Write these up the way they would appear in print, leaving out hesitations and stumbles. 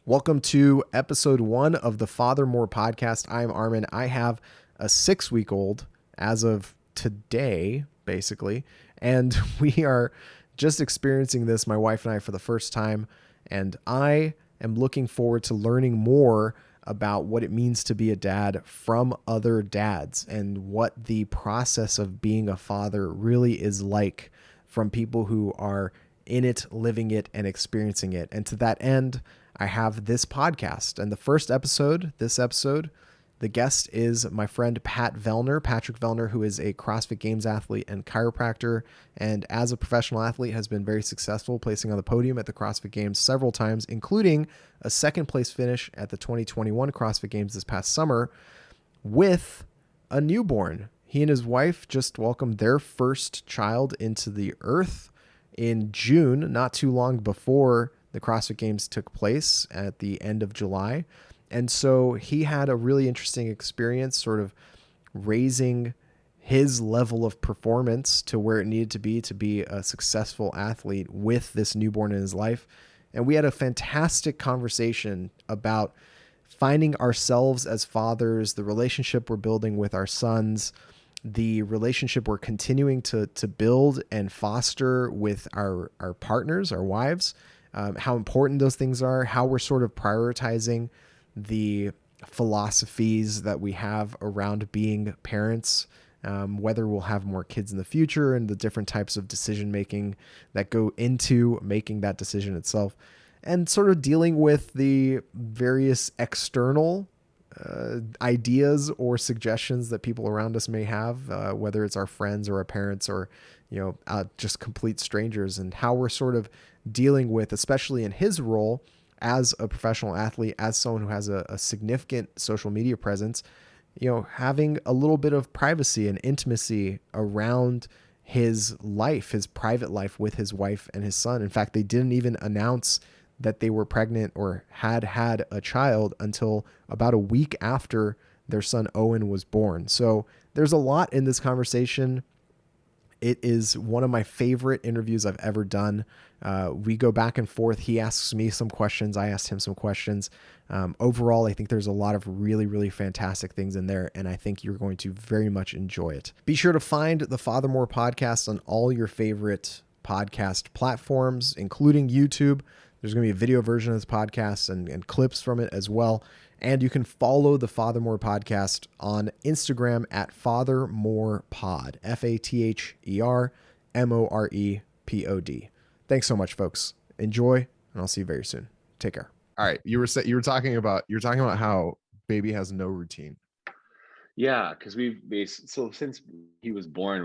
Welcome to episode 1 of the Fathermore Podcast. I'm Armin. I have a 6-week-old as of today, basically, and we are just experiencing this, my wife and I, for the first time, and I am looking forward to learning more about what it means to be a dad from other dads and what the process of being a father really is like from people who are in it, living it, and experiencing it. And to that end, I have this podcast. And the first episode, the guest is my friend Patrick Vellner, who is a CrossFit Games athlete and chiropractor. And as a professional athlete, has been very successful, placing on the podium at the CrossFit Games several times, including a second place finish at the 2021 CrossFit Games this past summer with a newborn. He and his wife just welcomed their first child into the earth in June, not too long before the CrossFit Games took place at the end of July. And so he had a really interesting experience sort of raising his level of performance to where it needed to be a successful athlete with this newborn in his life. And we had a fantastic conversation about finding ourselves as fathers, the relationship we're building with our sons, the relationship we're continuing to build and foster with our partners, our wives, how important those things are, how we're sort of prioritizing the philosophies that we have around being parents, whether we'll have more kids in the future, and the different types of decision making that go into making that decision itself, and sort of dealing with the various external ideas or suggestions that people around us may have, whether it's our friends or our parents or, just complete strangers, and how we're sort of dealing with, especially in his role as a professional athlete, as someone who has a significant social media presence, having a little bit of privacy and intimacy around his life, his private life with his wife and his son. In fact, they didn't even announce that they were pregnant or had a child until about a week after their son Owen was born. So there's a lot in this conversation. It is one of my favorite interviews I've ever done. We go back and forth. He asks me some questions. I asked him some questions. Overall, I think there's a lot of really, really fantastic things in there, and I think you're going to very much enjoy it. Be sure to find the Fathermore Podcast on all your favorite podcast platforms, including YouTube. There's going to be a video version of this podcast and clips from it as well. And you can follow the Fathermore Podcast on Instagram at FathermorePod, FatherMorepod. Thanks so much, folks. Enjoy, and I'll see you very soon. Take care. All right, you were talking about how baby has no routine. Yeah, because since he was born,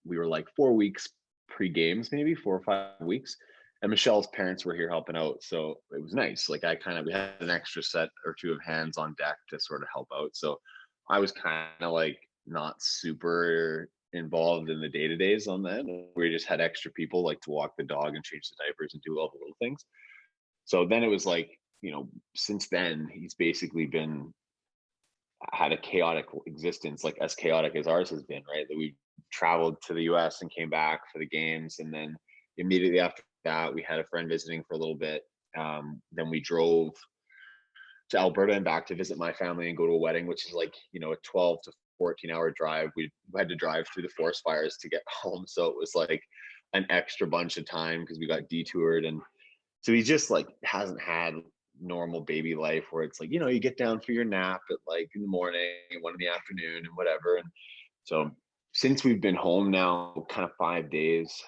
we were like 4 weeks pre-games, maybe 4 or 5 weeks. And Michelle's parents were here helping out, so it was nice. Like we had an extra set or two of hands on deck to sort of help out. So I was kind of like not super involved in the day-to-days on that. We just had extra people like to walk the dog and change the diapers and do all the little things. So then it was like, since then he's basically had a chaotic existence, like as chaotic as ours has been, right? That we traveled to the US and came back for the games, and then immediately after that we had a friend visiting for a little bit. Then we drove to Alberta and back to visit my family and go to a wedding, which is like, a 12 to 14 hour drive. We had to drive through the forest fires to get home, so it was like an extra bunch of time because we got detoured. And so he just like hasn't had normal baby life where it's like, you get down for your nap at like in the morning and 1 in the afternoon and whatever. And so since we've been home now kind of 5 days,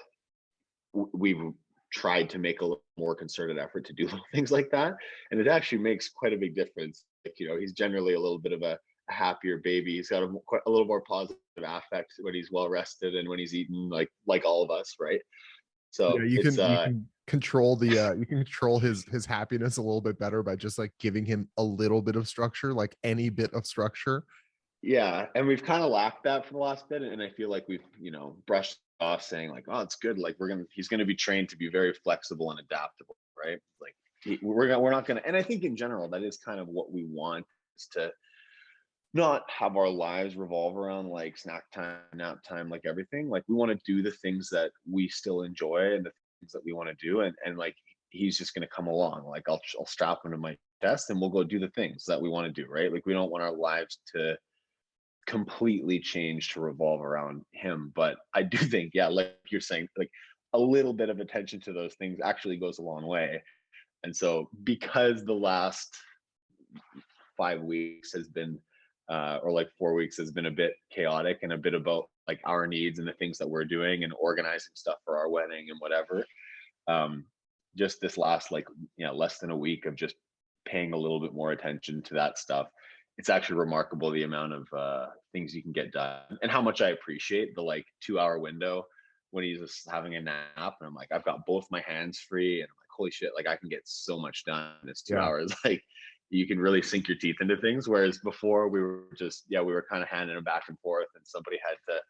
we've tried to make a little more concerted effort to do little things like that, and it actually makes quite a big difference. Like, he's generally a little bit of a happier baby. He's got a little more positive affect when he's well rested and when he's eaten, like all of us, right? So you can control his happiness a little bit better by just like giving him a little bit of structure, like any bit of structure. Yeah, and we've kind of lacked that for the last bit, and I feel like we've brushed off saying like, oh, it's good, like he's gonna be trained to be very flexible and adaptable, right? Like we're not gonna, and I think in general that is kind of what we want, is to not have our lives revolve around like snack time, nap time, like everything. Like we want to do the things that we still enjoy and the things that we want to do, and like he's just going to come along. Like I'll strap him to my chest and we'll go do the things that we want to do, right? Like we don't want our lives to completely change to revolve around him. But I do think, yeah, like you're saying, like a little bit of attention to those things actually goes a long way. And so because the last 5 weeks has been or like 4 weeks has been a bit chaotic and a bit about like our needs and the things that we're doing and organizing stuff for our wedding and whatever, um just this last like less than a week of just paying a little bit more attention to that stuff, it's actually remarkable the amount of things you can get done and how much I appreciate the like 2 hour window when he's just having a nap and I'm like I've got both my hands free and I'm like holy shit, like I can get so much done in this two Yeah. hours like you can really sink your teeth into things, whereas before we were just we were kind of handing them back and forth and somebody had to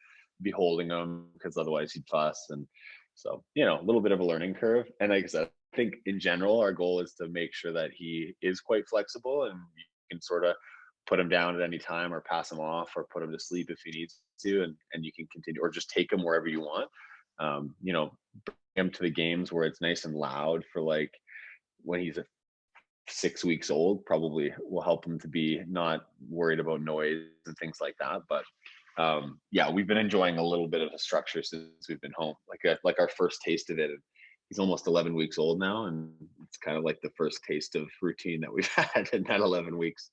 be holding him because otherwise he'd fuss. And so a little bit of a learning curve. And like I said, I think in general our goal is to make sure that he is quite flexible and you can sort of put him down at any time or pass him off or put him to sleep if he needs to, and you can continue or just take him wherever you want. Bring him to the games where it's nice and loud for like when he's 6 weeks old, probably will help him to be not worried about noise and things like that. But we've been enjoying a little bit of a structure since we've been home, like our first taste of it. He's almost 11 weeks old now, and it's kind of like the first taste of routine that we've had in that 11 weeks.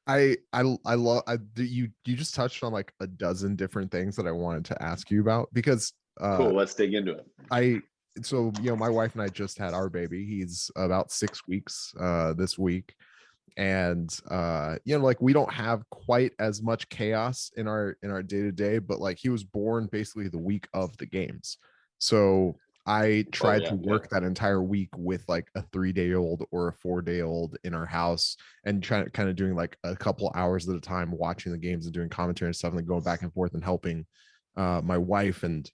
I love you just touched on like a dozen different things that I wanted to ask you about because Cool, let's dig into it. So my wife and I just had our baby. He's about 6 weeks this week. And like we don't have quite as much chaos in our day-to-day, but like he was born basically the week of the games. So I tried to work that entire week with like a 3-day-old or a 4-day-old in our house and trying to kind of doing like a couple hours at a time watching the games and doing commentary and stuff and then going back and forth and helping my wife. And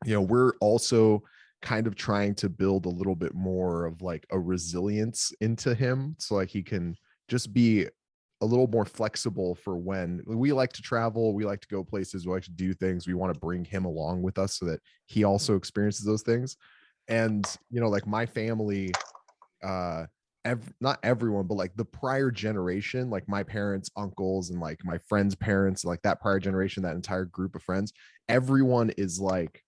we're also kind of trying to build a little bit more of like a resilience into him so like he can just be a little more flexible for when we like to travel, we like to go places, we like to do things, we want to bring him along with us so that he also experiences those things. And like my family, not everyone, but like the prior generation, like my parents, uncles, and like my friends' parents, like that prior generation, that entire group of friends, everyone is like,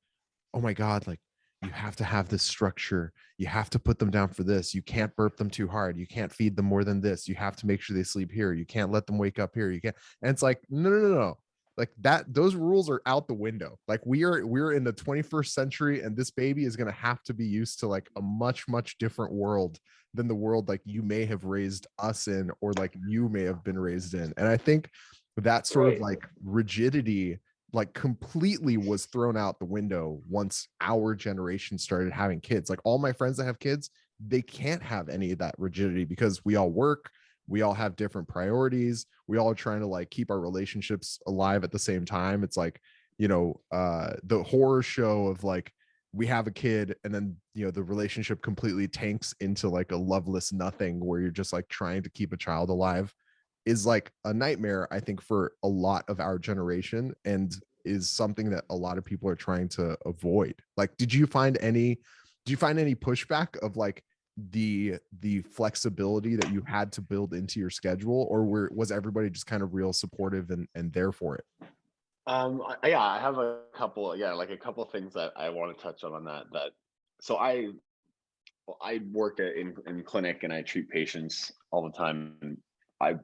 oh my God, like you have to have this structure. You have to put them down for this. You can't burp them too hard. You can't feed them more than this. You have to make sure they sleep here. You can't let them wake up here. You can't. And it's like, no. Like that, those rules are out the window. Like we're in the 21st century and this baby is going to have to be used to like a much, much different world than the world like you may have raised us in or like you may have been raised in. And I think that sort of like rigidity like completely was thrown out the window once our generation started having kids. Like all my friends that have kids, they can't have any of that rigidity because we all work, we all have different priorities, we all are trying to like keep our relationships alive at the same time. It's like the horror show of like we have a kid and then the relationship completely tanks into like a loveless nothing where you're just like trying to keep a child alive is like a nightmare, I think, for a lot of our generation and is something that a lot of people are trying to avoid. Like, did you find any pushback of like the flexibility that you had to build into your schedule, or was everybody just kind of real supportive and there for it? I have a couple of things that I want to touch on that. So I work in clinic and I treat patients all the time. And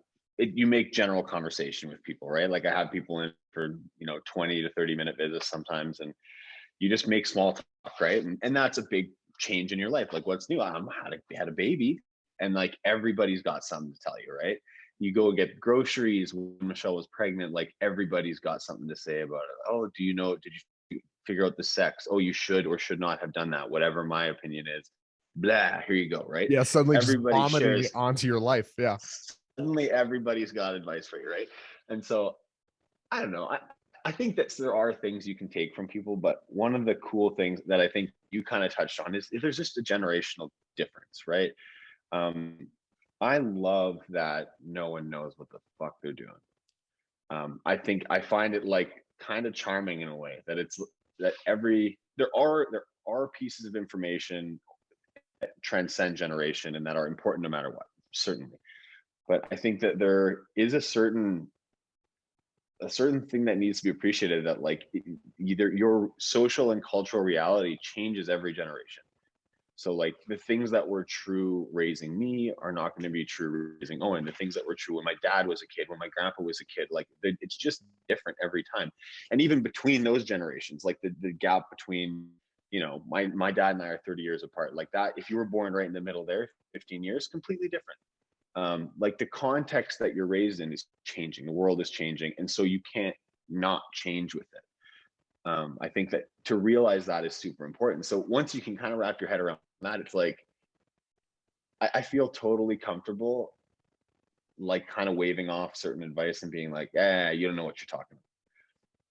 you make general conversation with people, right? Like I have people in for 20 to 30-minute visits sometimes, and you just make small talk, right? And that's a big change in your life. Like what's new? I had a baby, and like everybody's got something to tell you, right? You go get groceries when Michelle was pregnant, like everybody's got something to say about it. Oh, did you figure out the sex? Oh, you should or should not have done that, whatever my opinion is. Blah, here you go, right? Yeah, suddenly Everybody just vomiting shares it onto your life. Yeah. Suddenly everybody's got advice for you, right? And so I don't know. I think that there are things you can take from people, but one of the cool things that I think you kind of touched on is there's just a generational difference, right? I love that no one knows what the fuck they're doing. I find it like kind of charming in a way that it's that there are pieces of information transcend generation and that are important no matter what, certainly. But I think that there is a certain thing that needs to be appreciated, that like either your social and cultural reality changes every generation. So like the things that were true raising me are not going to be true raising Owen. The things that were true when my dad was a kid, when my grandpa was a kid, like it's just different every time. And even between those generations, like the gap between, you know, my dad and I are 30 years apart. Like that, if you were born right in the middle there, 15 years, completely different. Like the context that you're raised in is changing. The world is changing, and so you can't not change with it. I think that to realize that is super important. So once you can kind of wrap your head around that, it's like I feel totally comfortable, like kind of waving off certain advice and being like, you don't know what you're talking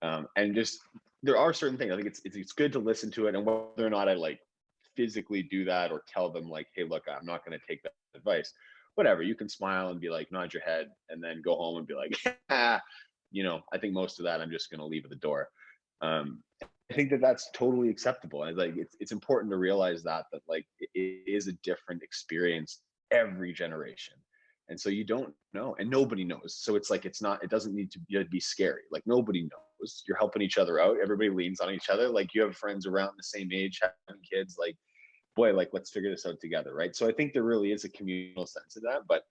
about. And just there are certain things. I think it's good to listen to it, and whether or not I like physically do that or tell them like, hey, look, I'm not going to take that advice. Whatever, you can smile and be like, nod your head, and then go home and be like, you know, I think most of that I'm just going to leave at the door. I think that that's totally acceptable. And like, it's important to realize that like it is a different experience every generation. And so you don't know, and nobody knows. So it's like, it doesn't need to be scary. Like nobody knows. You're helping each other out. Everybody leans on each other. Like you have friends around the same age, having kids, like, boy, like let's figure this out together. Right. So I think there really is a communal sense of that. But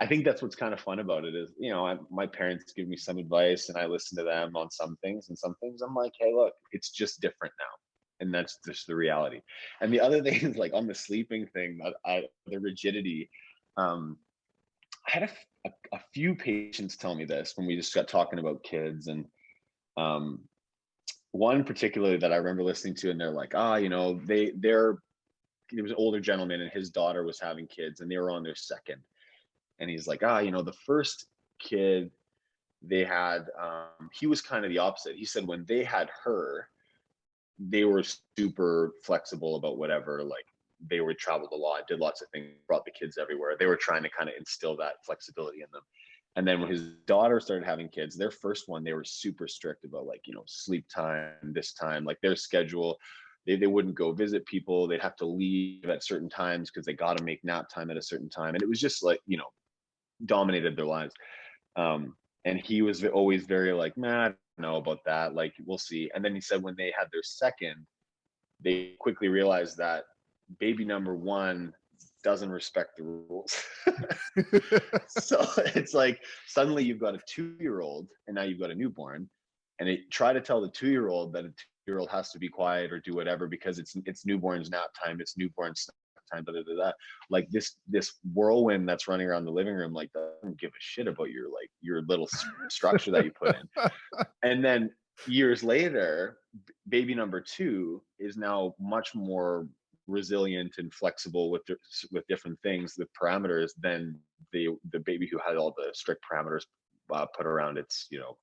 I think that's what's kind of fun about it is, you know, my parents give me some advice and I listen to them on some things, and some things I'm like, hey, look, it's just different now. And that's just the reality. And the other thing is like on the sleeping thing, the rigidity, I had a few patients tell me this when we just got talking about kids, and one particularly that I remember listening to, and they're like, you know, there was an older gentleman and his daughter was having kids and they were on their second. And he's like, you know, the first kid they had, he was kind of the opposite. He said when they had her, they were super flexible about whatever. Like they were traveled a lot, did lots of things, brought the kids everywhere. They were trying to kind of instill that flexibility in them. And then when his daughter started having kids, their first one, they were super strict about like, you know, sleep time, this time, like their schedule. They wouldn't go visit people. They'd have to leave at certain times because they got to make nap time at a certain time. And it was just like, you know, dominated their lives. And he was always very like, man, I don't know about that. Like, we'll see. And then he said when they had their second, they quickly realized that baby number one doesn't respect the rules. So it's like suddenly you've got a 2-year-old and now you've got a newborn, and they try to tell the 2-year-old that a 2-year-old has to be quiet or do whatever because it's newborn's nap time, it's newborn's time, like this whirlwind that's running around the living room, like doesn't give a shit about your little structure that you put in. And then years later, baby number two is now much more resilient and flexible with different things, with parameters, than the baby who had all the strict parameters put around its, you know,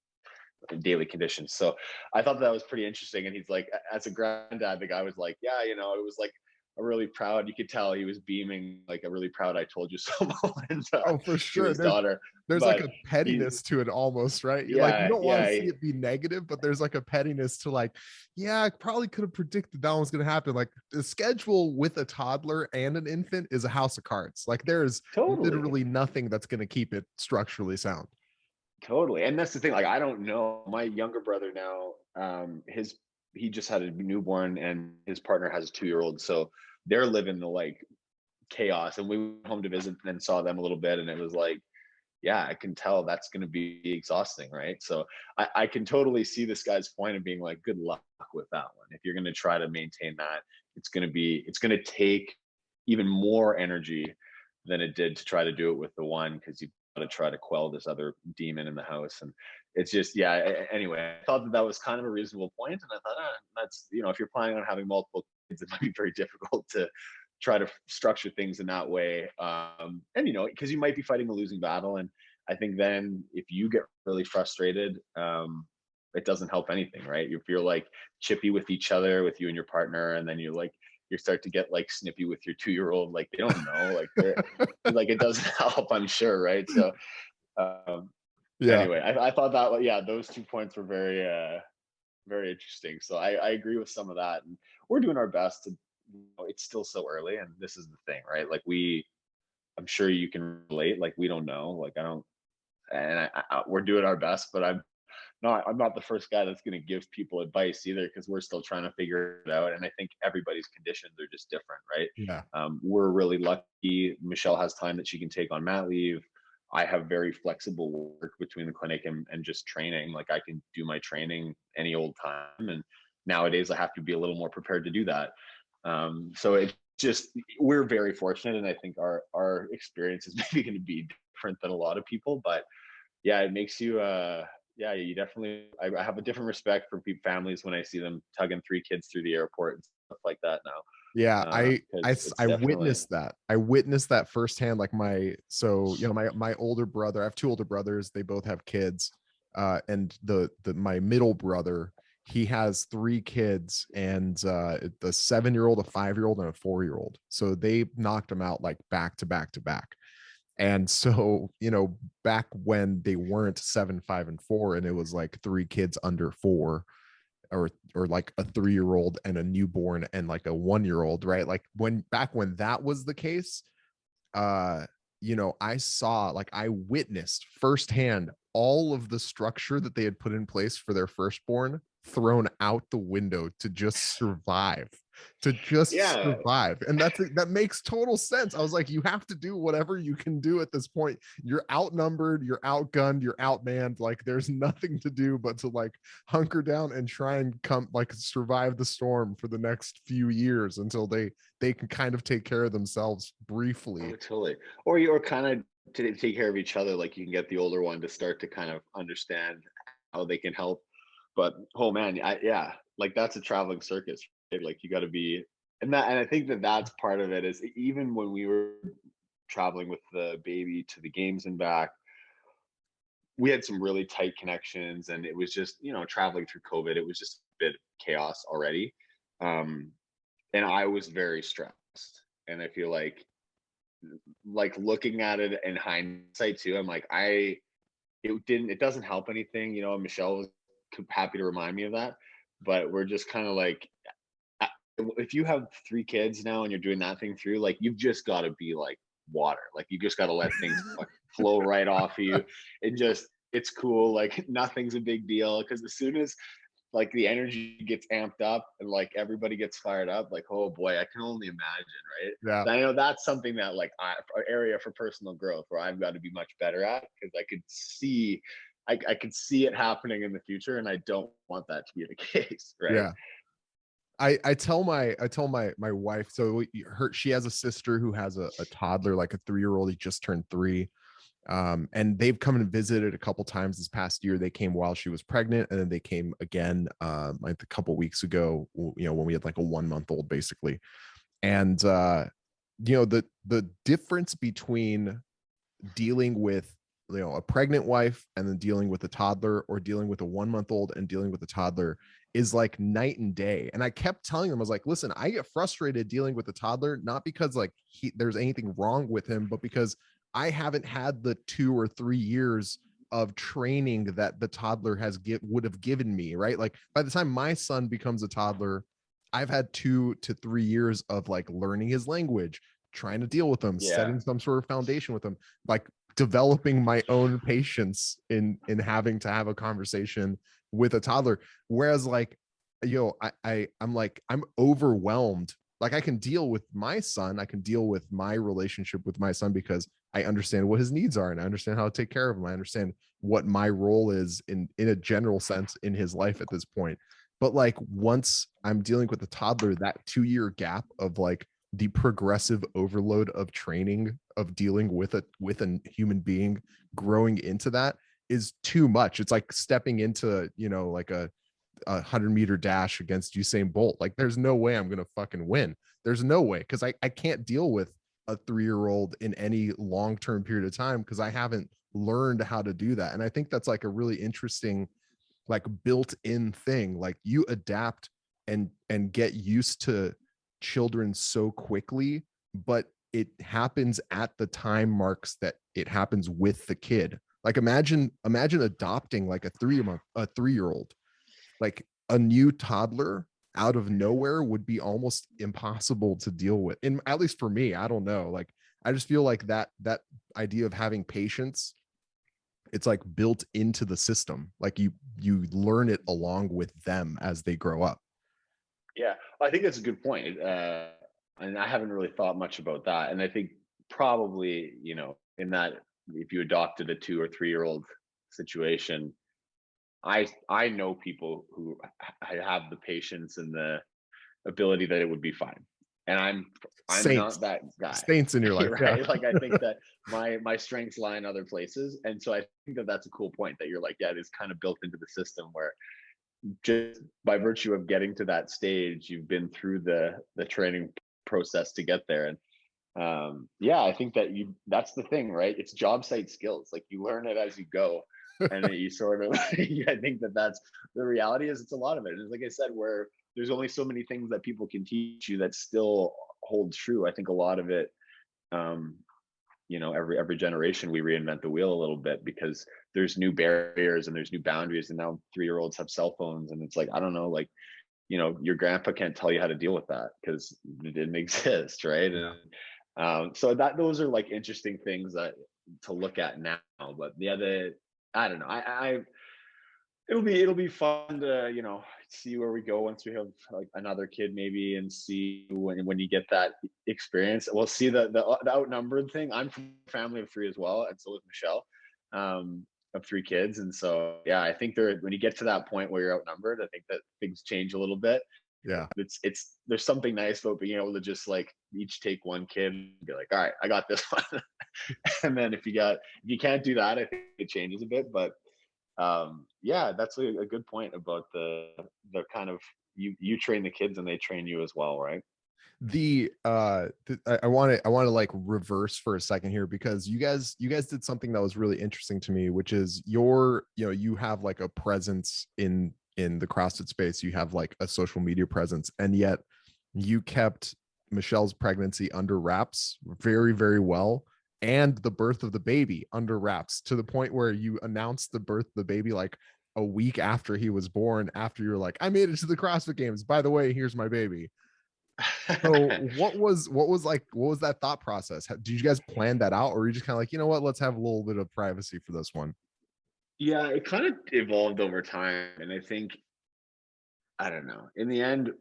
daily conditions. So I thought that was pretty interesting. And he's like, as a granddad, the guy was like, yeah, you know, it was like a really proud, you could tell he was beaming, like a really proud I told you so moment for to sure. his daughter. There's like But a pettiness to it almost, right? Like you yeah, don't want to see yeah, it be negative, but there's like a pettiness to like, yeah, I probably could have predicted that was going to happen. Like the schedule with a toddler and an infant is a house of cards. Like there's totally. literally nothing that's going to keep it structurally sound. Totally. And that's the thing. Like, I don't know. My younger brother now, he just had a newborn and his partner has a 2-year-old. So they're living the like chaos. And we went home to visit and saw them a little bit. And it was like, yeah, I can tell that's going to be exhausting. Right. So I can totally see this guy's point of being like, good luck with that one. If you're going to try to maintain that, it's going to take even more energy than it did to try to do it with the one, because you to try to quell this other demon in the house. And it's just, yeah, anyway, I thought that was kind of a reasonable point. And I thought, that's, you know, if you're planning on having multiple kids, it might be very difficult to try to structure things in that way. And, you know, because you might be fighting a losing battle. And I think then if you get really frustrated, it doesn't help anything, right? If you're like chippy with each other, with you and your partner, and then you start to get like snippy with your 2-year-old, like they don't know, like it doesn't help, I'm sure, right? So Yeah. anyway, I thought that, yeah, those 2 points were very very interesting. So I agree with some of that, and we're doing our best to it's still so early, and this is the thing, right? Like I'm sure you can relate. Like we don't know. Like I don't, and we're doing our best, but I'm not the first guy that's going to give people advice either, because we're still trying to figure it out. And I think everybody's conditions are just different, right? Yeah. We're really lucky. Michelle has time that she can take on mat leave. I have very flexible work between the clinic and just training. Like I can do my training any old time. And nowadays I have to be a little more prepared to do that. So it just, we're very fortunate. And I think our experience is maybe going to be different than a lot of people, but yeah, it makes you, yeah, you definitely, I have a different respect for families when I see them tugging 3 kids through the airport and stuff like that now. Yeah, Because it's I definitely, witnessed that. I witnessed that firsthand. Like my older brother, I have 2 older brothers. They both have kids. And my middle brother, he has 3 kids, and the 7-year-old, a 5-year-old, and a 4-year-old. So they knocked them out like back to back to back. And so, back when they weren't 7, 5, and 4, and it was like 3 kids under 4, or like a 3-year-old and a newborn and like a 1-year-old, right? Like back when that was the case, I witnessed firsthand all of the structure that they had put in place for their firstborn thrown out the window to just survive. yeah, And that makes total sense. I was like, you have to do whatever you can do at this point. You're outnumbered, you're outgunned, you're outmanned. Like there's nothing to do but to like hunker down and try and survive the storm for the next few years until they can kind of take care of themselves briefly. totally. Or kind of to take care of each other. Like you can get the older one to start to kind of understand how they can help. But oh man, yeah, like that's a traveling circus, right? Like you got to be, and I think that's part of it. Is even when we were traveling with the baby to the games and back, we had some really tight connections, and it was just, traveling through COVID, it was just a bit of chaos already. um and I was very stressed, and I feel like looking at it in hindsight too, I'm like, it doesn't help anything. Michelle was happy to remind me of that, but we're just kind of like, if you have 3 kids now and you're doing that thing through, like you've just got to be like water. Like you just got to let things flow right off of you, and just, it's cool. Like nothing's a big deal, because as soon as like the energy gets amped up and like everybody gets fired up, like, oh boy, I can only imagine, right? Yeah. And I know that's something that like an area for personal growth where I've got to be much better at, because I could see it happening in the future, and I don't want that to be the case, right? Yeah. I tell my wife, so she has a sister who has a toddler, like a 3-year-old. He just turned 3. And they've come and visited a couple times this past year. They came while she was pregnant, and then they came again like a couple weeks ago, when we had like a 1-month-old basically. And the difference between dealing with a pregnant wife and then dealing with a toddler, or dealing with a 1-month-old and dealing with a toddler, is like night and day. And I kept telling them, I was like, listen, I get frustrated dealing with a toddler, not because like there's anything wrong with him, but because I haven't had the 2 or 3 years of training that the toddler would have given me, right? Like by the time my son becomes a toddler, I've had 2 to 3 years of like learning his language, trying to deal with him, Yeah. setting some sort of foundation with him, like developing my own patience in having to have a conversation with a toddler. Whereas like, I'm overwhelmed. Like I can deal with my son, I can deal with my relationship with my son, because I understand what his needs are, and I understand how to take care of him. I understand what my role is in a general sense in his life at this point. But like once I'm dealing with a toddler, that 2-year gap of like the progressive overload of training, of dealing with a human being growing into that, is too much. It's like stepping into, like a 100-meter dash against Usain Bolt. Like there's no way I'm gonna fucking win. There's no way, because I can't deal with a 3-year-old in any long-term period of time, because I haven't learned how to do that. And I think that's like a really interesting like built-in thing. Like you adapt and get used to children so quickly, but it happens at the time marks that it happens with the kid. Like imagine adopting like a 3-year-old, like a new toddler out of nowhere would be almost impossible to deal with. And at least for me, I don't know. Like, I just feel like that idea of having patience, it's like built into the system. Like you learn it along with them as they grow up. Yeah, I think that's a good point. And I haven't really thought much about that. And I think probably, in that, if you adopted a 2 or 3 year old situation, I know people who have the patience and the ability that it would be fine. And I'm Saints, not that guy. saints in your life. Yeah. Right? Like, I think that my strengths lie in other places. And so I think that that's a cool point, that you're like, yeah, it is kind of built into the system, where just by virtue of getting to that stage, you've been through the training process to get there. And yeah, I think that that's the thing, right? It's job site skills. Like, you learn it as you go. And then you sort of I think that that's the reality. Is it's a lot of it. And like I said, where there's only so many things that people can teach you that still hold true. I think a lot of it, every generation we reinvent the wheel a little bit, because there's new barriers and there's new boundaries. And now 3-year-olds have cell phones, and it's like, I don't know, like, your grandpa can't tell you how to deal with that because it didn't exist, right? Yeah. And so those are like interesting things that to look at now. But I don't know. It'll be fun to see where we go once we have like another kid, maybe, and see when you get that experience. We'll see the outnumbered thing. I'm from a family of 3 as well, and so is Michelle, of 3 kids. And so yeah, I think when you get to that point where you're outnumbered, I think that things change a little bit. Yeah. It's there's something nice about being able to just like each take one kid and be like, all right, I got this one. And then if you can't do that, I think it changes a bit. But yeah, that's a good point about the kind of, you train the kids and they train you as well, right? I want to like reverse for a second here, because you guys did something that was really interesting to me, which is you have like a presence in the CrossFit space. You have like a social media presence, and yet you kept Michelle's pregnancy under wraps very, very well, and the birth of the baby under wraps, to the point where you announced the birth of the baby like a week after he was born, after you're like, I made it to the CrossFit Games, by the way, here's my baby. So what was that thought process? Did you guys plan that out, or were you just kind of like, you know what, let's have a little bit of privacy for this one? Yeah, it kind of evolved over time. And I think, I don't know, in the end,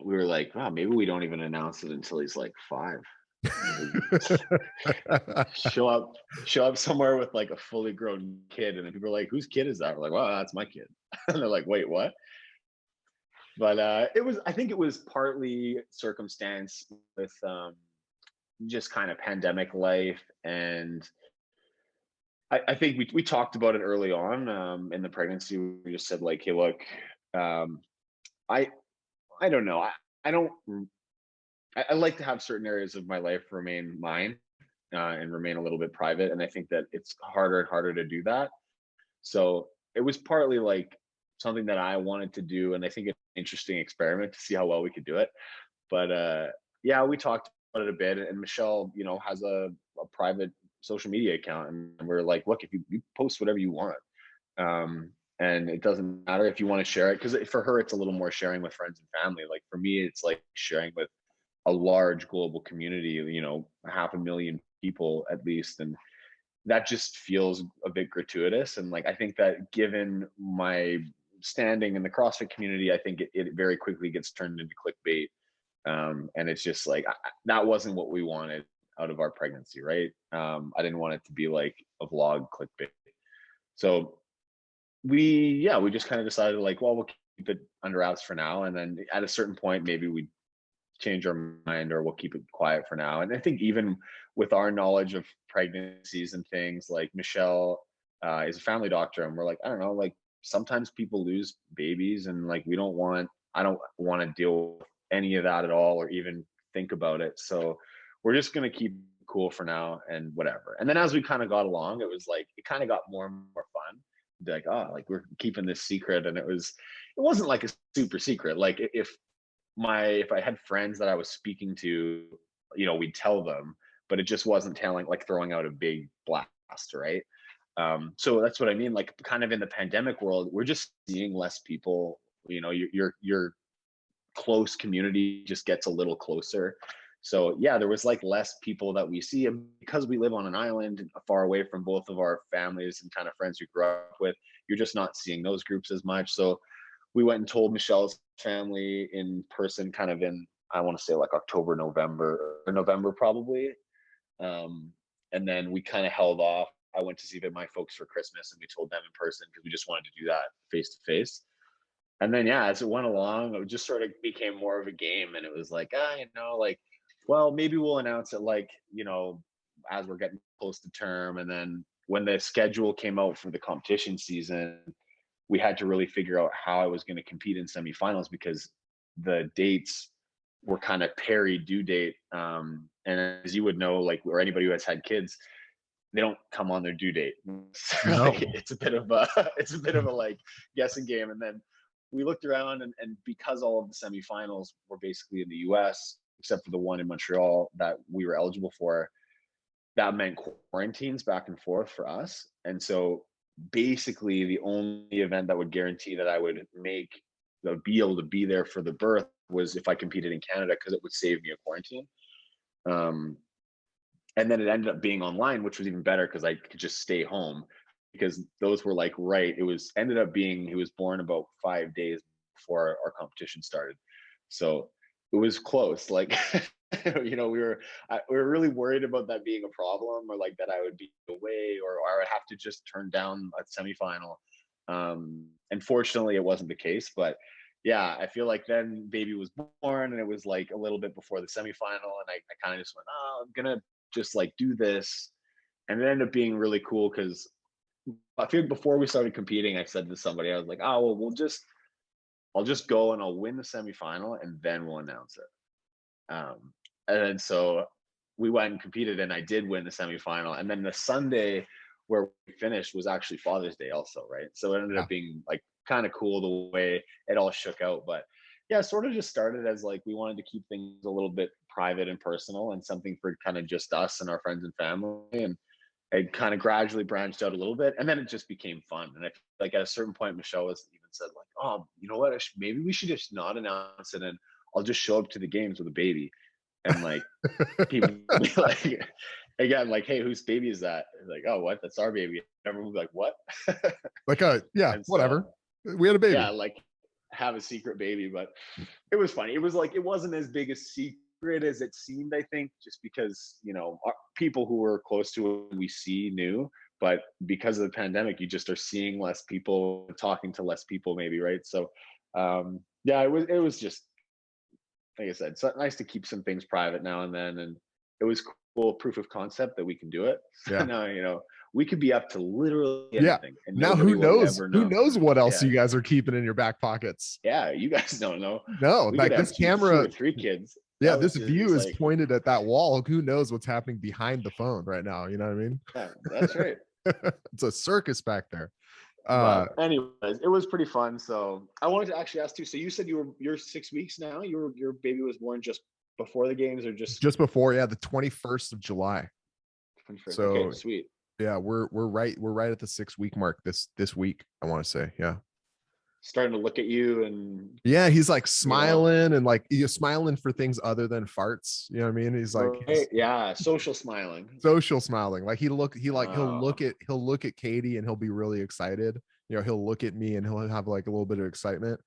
we were like, wow, maybe we don't even announce it until he's like 5. show up somewhere with like a fully grown kid, and then people are like, whose kid is that? We're like, well, that's my kid. And they're like, wait, what? But I think it was partly circumstance with just kind of pandemic life. And I think we talked about it early on in the pregnancy. We just said like, hey, look, I I don't know. I don't. I like to have certain areas of my life remain mine, and remain a little bit private. And I think that it's harder and harder to do that. So it was partly like something that I wanted to do, and I think it's an interesting experiment to see how well we could do it. But yeah, we talked about it a bit, and Michelle, has a private social media account, and we're like, look, if you post whatever you want, and it doesn't matter if you want to share it, because for her it's a little more sharing with friends and family. Like for me, it's like sharing with a large global community, 500,000 people at least, and that just feels a bit gratuitous. And like, I think that given my standing in the CrossFit community, I think it very quickly gets turned into clickbait. And it's just like, that wasn't what we wanted out of our pregnancy, right? I didn't want it to be like a vlog clickbait. So we just kind of decided like, well, we'll keep it under wraps for now. And then at a certain point, maybe we change our mind, or we'll keep it quiet for now. And I think even with our knowledge of pregnancies and things, like Michelle is a family doctor, and we're like, I don't know, like sometimes people lose babies, and like I don't want to deal with any of that at all, or even think about it. So we're just going to keep cool for now and whatever. And then as we kind of got along, it was like, it kind of got more and more fun. Be like, oh, like we're keeping this secret. And it wasn't like a super secret. Like if I had friends that I was speaking to, we'd tell them, but it just wasn't throwing out a big blast, right? So that's what I mean. Like kind of in the pandemic world, we're just seeing less people your close community just gets a little closer. So yeah, there was like less people that we see, and because we live on an island far away from both of our families and kind of friends we grew up with, you're just not seeing those groups as much. So we went and told Michelle's family in person kind of in, I want to say like October, November probably. And then we kind of held off. I went to see my folks for Christmas, and we told them in person because we just wanted to do that face to face. And then yeah, as it went along, it just sort of became more of a game, and it was like, like, well, maybe we'll announce it like, as we're getting close to term. And then when the schedule came out for the competition season, we had to really figure out how I was going to compete in semifinals, because the dates were kind of peri due date. And as you would know, like, or anybody who has had kids, they don't come on their due date. No. Like, it's a bit of a like guessing game. And then we looked around, and because all of the semifinals were basically in the US, except for the one in Montreal that we were eligible for, that meant quarantines back and forth for us. And so basically the only event that would guarantee that I would be able to be there for the birth was if I competed in Canada, because it would save me a quarantine. And then it ended up being online, which was even better because I could just stay home, because those were like, it was he was born about 5 days before our competition started. So it was close. Like, we were really worried about that being a problem, or like that I would be away, or I would have to just turn down a semifinal. And fortunately it wasn't the case, but yeah, I feel like then baby was born, and it was like a little bit before the semifinal, and I kind of just went, I'm gonna just like do this. And it ended up being really cool, because I feel like before we started competing, I said to somebody, I was like, oh, well, I'll just go and I'll win the semifinal, and then we'll announce it. And then so we went and competed, and I did win the semifinal. And then the Sunday where we finished was actually Father's Day also, right? So it ended up being like kind of cool the way it all shook out. But yeah, sort of just started as like, we wanted to keep things a little bit private and personal, and something for kind of just us and our friends and family. And it kind of gradually branched out a little bit, and then it just became fun. And I feel like at a certain point, Michelle was even said like, oh, you know what, maybe we should just not announce it, and I'll just show up to the games with a baby. And like, people be like, again, like, hey, whose baby is that? Like, oh, what? That's our baby. Everyone be like, what? Like, whatever. We had a baby. Yeah, like, have a secret baby. But it was funny. It was like, it wasn't as big a secret as it seemed, I think, just because, people who were close to it, we knew. But because of the pandemic, you just are seeing less people, talking to less people, maybe, right? So yeah, it was just, like I said, it's nice to keep some things private now and then. And it was cool proof of concept that we can do it. Yeah. Now, we could be up to literally anything. And now who knows what else you guys are keeping in your back pockets? Yeah, you guys don't know. No, like this camera, 2 or 3 kids. Yeah, this view is pointed at that wall. Who knows what's happening behind the phone right now? You know what I mean? Yeah, that's right. It's a circus back there. Anyways, it was pretty fun. So I wanted to actually ask too. So you said you're 6 weeks now. Your baby was born just before the games, or just before? Yeah, the 21st of July. 21st. So okay, sweet. Yeah, we're right at the 6-week mark this week, I want to say. Yeah. Starting to look at you, and yeah, he's like smiling, and like you're smiling for things other than farts. You know what I mean? He's like, social smiling. Like he'll look at Katie, and he'll be really excited. He'll look at me, and he'll have like a little bit of excitement.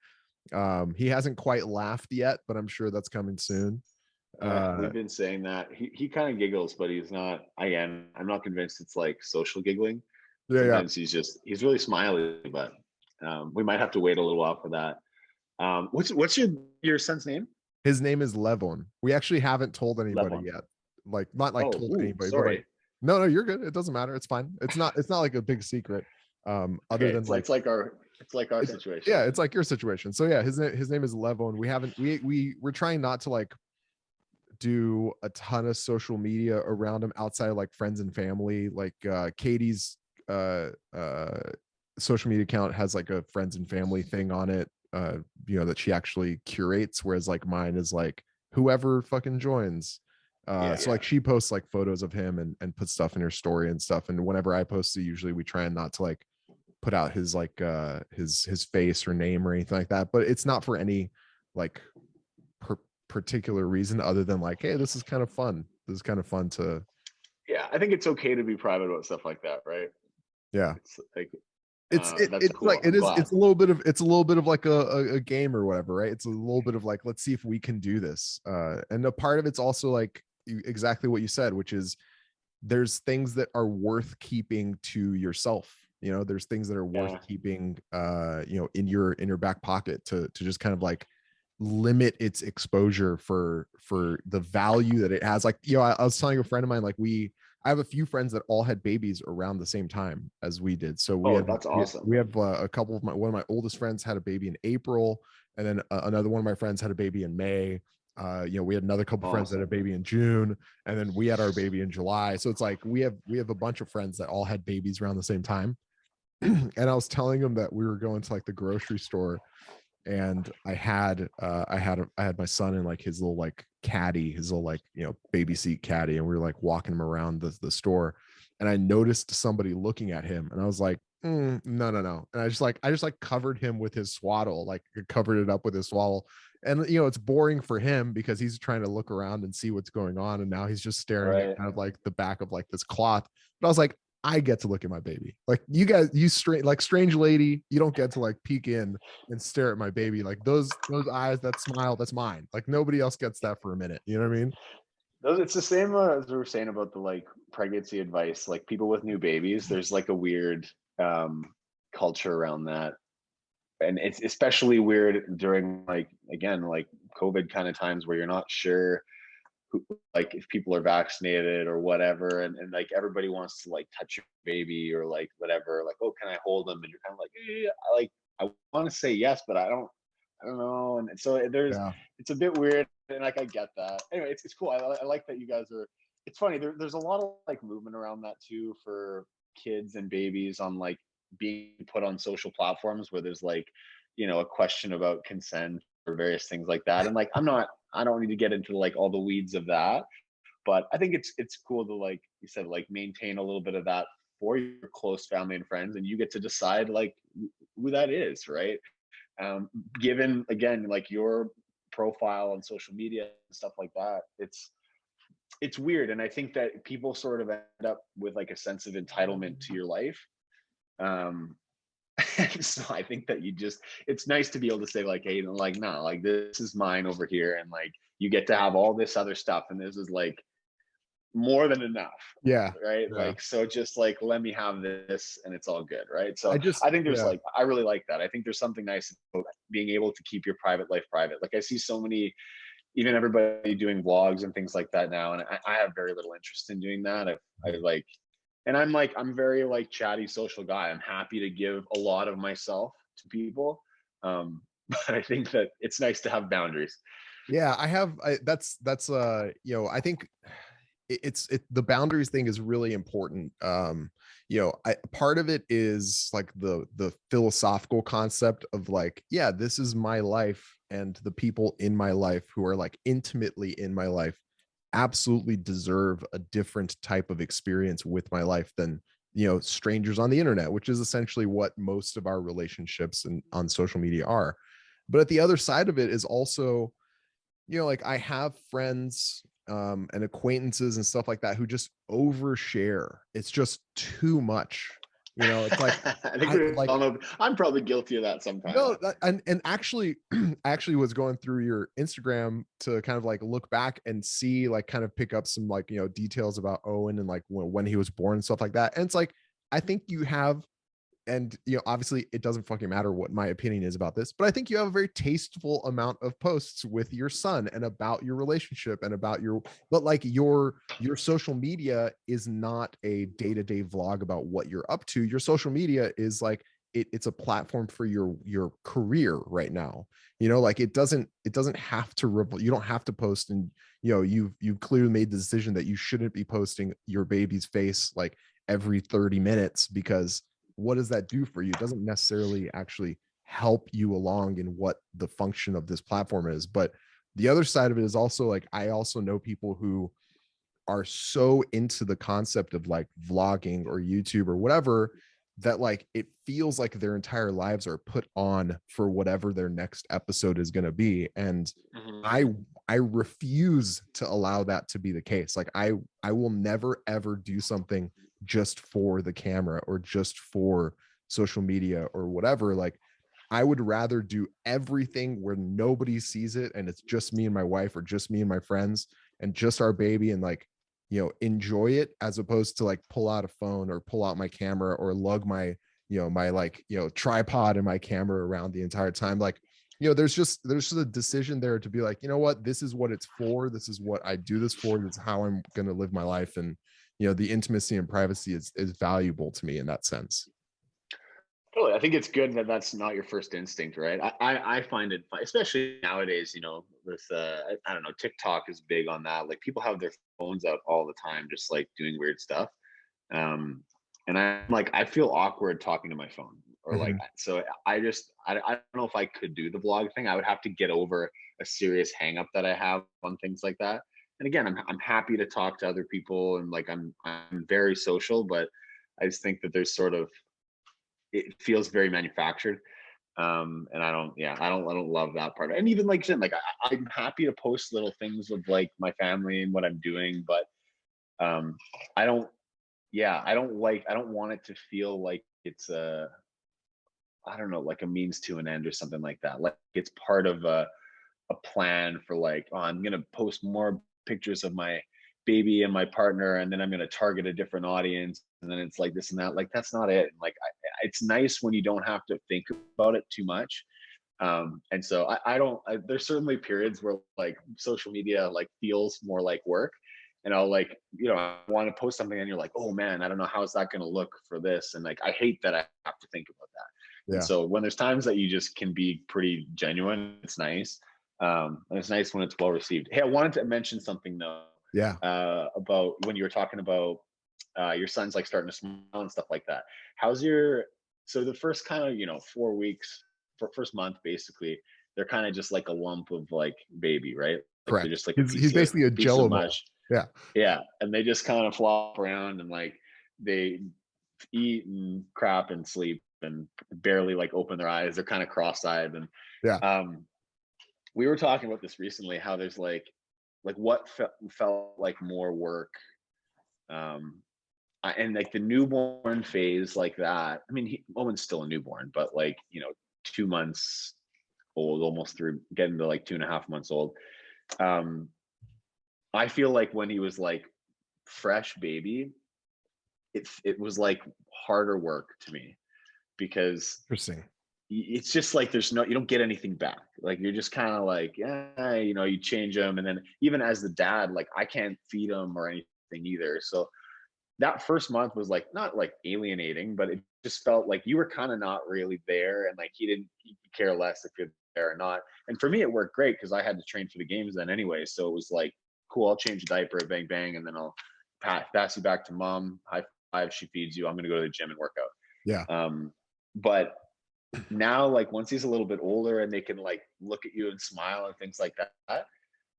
He hasn't quite laughed yet, but I'm sure that's coming soon. We've been saying that he kind of giggles, but he's not. Again, I'm not convinced it's like social giggling. Sometimes he's really smiley, but we might have to wait a little while for that. What's your son's name? His name is Levon. We actually haven't told anybody yet. Like, not like told anybody. Sorry. But like, no, you're good. It doesn't matter. It's fine. It's not like a big secret. Other than it's like our situation. Yeah, it's like your situation. So yeah, his name is Levon. We're trying not to like do a ton of social media around him outside of like friends and family. Like Katie's social media account has like a friends and family thing on it, that she actually curates, whereas like mine is like whoever fucking joins. So like she posts like photos of him and puts stuff in her story and stuff, and whenever I post it, usually we try and not to like put out his like his face or name or anything like that, but it's not for any like particular reason other than like, hey, this is kind of fun. This is kind of fun to. Yeah, I think it's okay to be private about stuff like that, right? Yeah. It's like that's It's cool. like I'm glad. it's a little bit of like a game or whatever, right? It's a little bit of like, let's see if we can do this. And a part of it's also like exactly what you said, which is there's things that are worth keeping to yourself. You know, there's things that are worth keeping in your back pocket to just kind of like limit its exposure for the value that it has. Like, I was telling a friend of mine, like I have a few friends that all had babies around the same time as we did. So That's awesome. we have a couple of one of my oldest friends had a baby in April, and then another one of my friends had a baby in May. We had another couple friends that had a baby in June, and then we had our baby in July. So it's like we have a bunch of friends that all had babies around the same time. And I was telling them that we were going to like the grocery store, and I had my son in like his little like caddy, his little like baby seat caddy, and we were like walking him around the store, and I noticed somebody looking at him, and I was like, no, and I just like covered him with his swaddle, like covered it up with his swaddle. And it's boring for him because he's trying to look around and see what's going on, and now he's just staring at kind of like the back of like this cloth. But I was like, I get to look at my baby. Like you guys, strange lady, you don't get to like peek in and stare at my baby. Like those eyes, that smile, that's mine. Like nobody else gets that for a minute. You know what I mean? It's the same as we were saying about the like pregnancy advice. Like people with new babies, there's like a weird culture around that, and it's especially weird during like again like COVID kind of times where you're not sure who, like if people are vaccinated or whatever, and like everybody wants to like touch your baby or like whatever, like, oh, can I hold them? And you're kind of like, I want to say yes, but I don't know. And so it's a bit weird, and like I get that. Anyway, it's cool. I like that you guys are. It's funny. There's a lot of like movement around that too for kids and babies on like being put on social platforms where there's like a question about consent or various things like that. And like I don't need to get into like all the weeds of that, but I think it's cool to, like you said, like maintain a little bit of that for your close family and friends, and you get to decide like who that is, right? Given again like your profile on social media and stuff like that, it's weird, and I think that people sort of end up with like a sense of entitlement to your life. So I think that it's nice to be able to say like, hey, like, no, like this is mine over here, and like you get to have all this other stuff, and this is like more than enough. Yeah. Right. Yeah. Like, so just like, let me have this and it's all good. Right. So I think there's like, I really like that. I think there's something nice about being able to keep your private life private. Like I see so many, even everybody doing vlogs and things like that now. And I have very little interest in doing that. I like, and I'm very like chatty social guy. I'm happy to give a lot of myself to people. But I think that it's nice to have boundaries. Yeah, that's I think the boundaries thing is really important. Part of it is like the philosophical concept of like, yeah, this is my life, and the people in my life who are like intimately in my life absolutely deserve a different type of experience with my life than strangers on the internet, which is essentially what most of our relationships and on social media are. But at the other side of it is also, like I have friends and acquaintances and stuff like that who just overshare. It's just too much. It's like I think I'm probably guilty of that sometimes. No, and actually, actually was going through your Instagram to kind of like look back and see, like, kind of pick up some like details about Owen and like when he was born and stuff like that. And it's like, I think you have, and obviously it doesn't fucking matter what my opinion is about this, but I think you have a very tasteful amount of posts with your son and about your relationship and about but like your social media is not a day-to-day vlog about what you're up to. Your social media is like, it's a platform for your career right now. Like it doesn't have to you don't have to post, and you've clearly made the decision that you shouldn't be posting your baby's face like every 30 minutes, because what does that do for you? It doesn't necessarily actually help you along in what the function of this platform is. But the other side of it is also like, I also know people who are so into the concept of like vlogging or YouTube or whatever that like it feels like their entire lives are put on for whatever their next episode is going to be. And I I refuse to allow that to be the case. Like I will never ever do something just for the camera or just for social media or whatever. Like I would rather do everything where nobody sees it and it's just me and my wife or just me and my friends and just our baby, and like, you know, enjoy it, as opposed to like pull out a phone or pull out my camera or lug my, you know, my like, you know, tripod and my camera around the entire time. Like, you know, there's just a decision there to be like, you know what, this is what it's for. This is what I do this for. This is how I'm going to live my life. And, you know, the intimacy and privacy is valuable to me in that sense. Totally. I think it's good that that's not your first instinct, right? I find it, especially nowadays, you know, with, I don't know, TikTok is big on that. Like people have their phones out all the time, just like doing weird stuff. And I'm like, I feel awkward talking to my phone or like, so I don't know if I could do the vlog thing. I would have to get over a serious hang up that I have on things like that. And again, I'm happy to talk to other people and like, I'm very social, but I just think that there's sort of, it feels very manufactured. And I don't love that part. And even like, I'm happy to post little things of like my family and what I'm doing, but I don't want it to feel like it's I don't know, like a means to an end or something like that. Like it's part of a plan for like, oh, I'm going to post more pictures of my baby and my partner, and then I'm going to target a different audience. And then it's like this and that, like, that's not it. Like, it's nice when you don't have to think about it too much. And so there's certainly periods where like social media like feels more like work, and I'll like, you know, I want to post something and you're like, oh man, I don't know how is that going to look for this. And like, I hate that I have to think about that. Yeah. And so when there's times that you just can be pretty genuine, it's nice. And it's nice when it's well received. Hey, I wanted to mention something though. Yeah. About when you were talking about your son's like starting to smile and stuff like that. So the first kind of, you know, 4 weeks, first month, basically, they're kind of just like a lump of like baby, right? Like Correct. they're just like He's basically a Jello ball. Yeah. Yeah. And they just kind of flop around and like they eat and crap and sleep and barely like open their eyes. They're kind of cross-eyed. And Yeah. we were talking about this recently, how there's like what felt like more work. And like the newborn phase like that. I mean, Owen's still a newborn, but like, you know, 2 months old, almost through getting to like 2.5 months old. I feel like when he was like fresh baby, it was like harder work to me, because Interesting. it's just like you don't get anything back. Like you're just kind of like, yeah, you know, you change them, and then even as the dad, like I can't feed him or anything either. So that first month was like not like alienating, but it just felt like you were kind of not really there, and like he care less if you're there or not. And for me, it worked great because I had to train for the games then anyway. So it was like, cool, I'll change a diaper, bang bang, and then I'll pass you back to mom. High five, she feeds you. I'm gonna go to the gym and work out. Yeah. But now, like once he's a little bit older and they can like look at you and smile and things like that,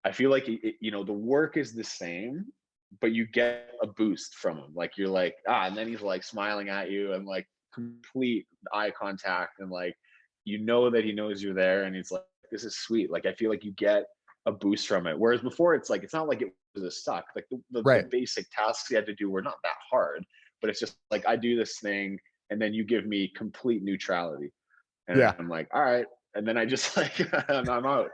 I feel like you know, the work is the same, but you get a boost from him. Like you're like, and then he's like smiling at you and like complete eye contact, and like, you know that he knows you're there, and he's like, this is sweet. Like I feel like you get a boost from it. Whereas before, it's like, it's not like it was a suck. Like the basic tasks you had to do were not that hard, but it's just like, I do this thing and then you give me complete neutrality. And yeah. I'm like, all right. And then I just like, I'm out.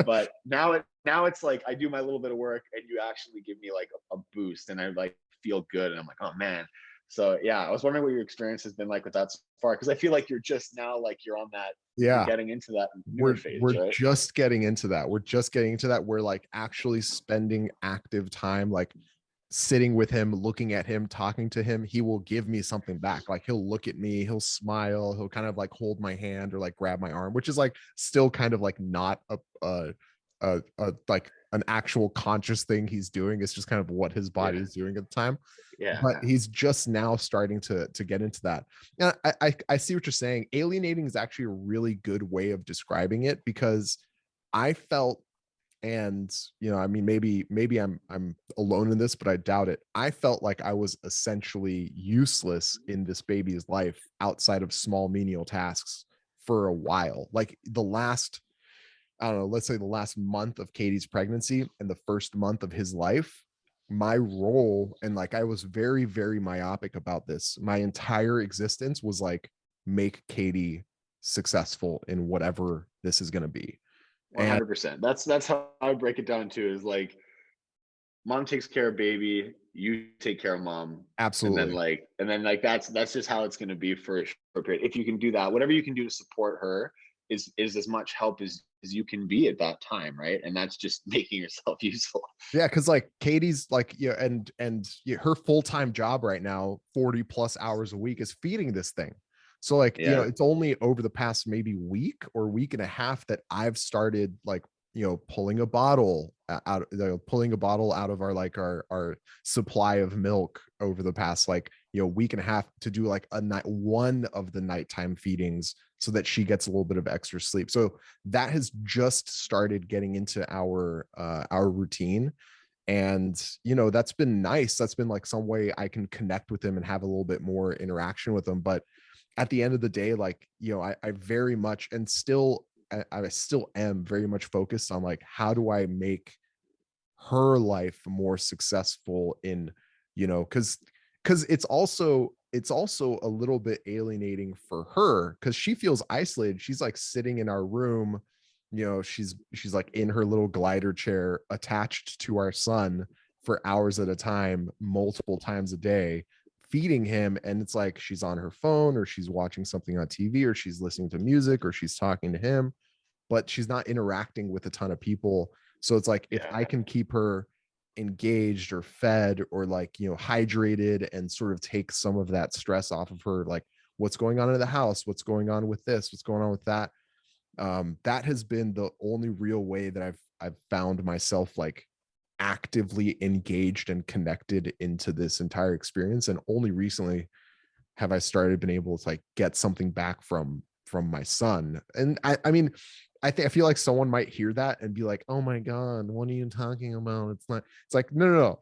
But now it's like, I do my little bit of work and you actually give me like a boost, and I like feel good. And I'm like, oh man. So yeah, I was wondering what your experience has been like with that so far. Cause I feel like you're just now, like you're on that, you're getting into that newer phase, we're right? just getting into that. We're like actually spending active time, like sitting with him, looking at him, talking to him. He will give me something back. Like he'll look at me, he'll smile, he'll kind of like hold my hand or like grab my arm, which is like still kind of like not a like an actual conscious thing he's doing. It's just kind of what his body is doing at the time. Yeah. But he's just now starting to get into that. And I see what you're saying. Alienating is actually a really good way of describing it, because I felt And, I mean, maybe I'm alone in this, but I doubt it. I felt like I was essentially useless in this baby's life outside of small menial tasks for a while. Like the last, I don't know, let's say the last month of Katie's pregnancy and the first month of his life, my role, and like I was very, very myopic about this. My entire existence was like, make Katie successful in whatever this is going to be. And 100%. That's how I break it down too, is like mom takes care of baby, you take care of mom. absolutely. And then like that's just how it's going to be for a short period. If you can do that, whatever you can do to support her is as much help as you can be at that time, right? And that's just making yourself useful. Yeah, because like Katie's like, her full-time job right now, 40 plus hours a week, is feeding this thing. So like, Yeah. it's only over the past maybe week or week and a half that I've started like, pulling a bottle out, pulling a bottle out of our supply of milk over the past like, week and a half, to do like one of the nighttime feedings so that she gets a little bit of extra sleep. So that has just started getting into our routine. And that's been nice. That's been like some way I can connect with him and have a little bit more interaction with him. But at the end of the day, like, I very much, and still I still am very much focused on like, how do I make her life more successful in, because it's also a little bit alienating for her, because she feels isolated. She's like sitting in our room, she's like in her little glider chair attached to our son for hours at a time, multiple times a day, feeding him. And it's like she's on her phone, or she's watching something on TV, or she's listening to music, or she's talking to him, but she's not interacting with a ton of people. So it's like, if Yeah. I can keep her engaged or fed or like, hydrated, and sort of take some of that stress off of her, like what's going on in the house, what's going on with this, what's going on with that. That has been the only real way that I've found myself like actively engaged and connected into this entire experience. And only recently have I started been able to like get something back from my son. And I mean, I feel like someone might hear that and be like, oh my God, what are you talking about? It's like, no.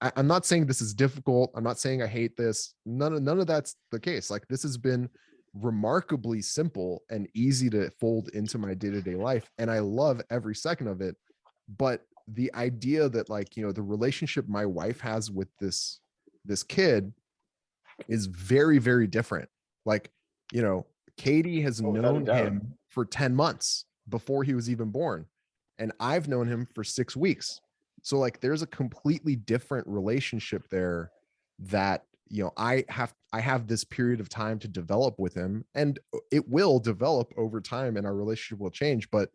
I'm not saying this is difficult. I'm not saying I hate this. None of that's the case. Like, this has been remarkably simple and easy to fold into my day-to-day life. And I love every second of it. But the idea that like, the relationship my wife has with this kid is very, very different. Like, Katie has Oh, without a known doubt. him for 10 months before he was even born. And I've known him for 6 weeks. So like, there's a completely different relationship there that, I have this period of time to develop with him, and it will develop over time and our relationship will change. But,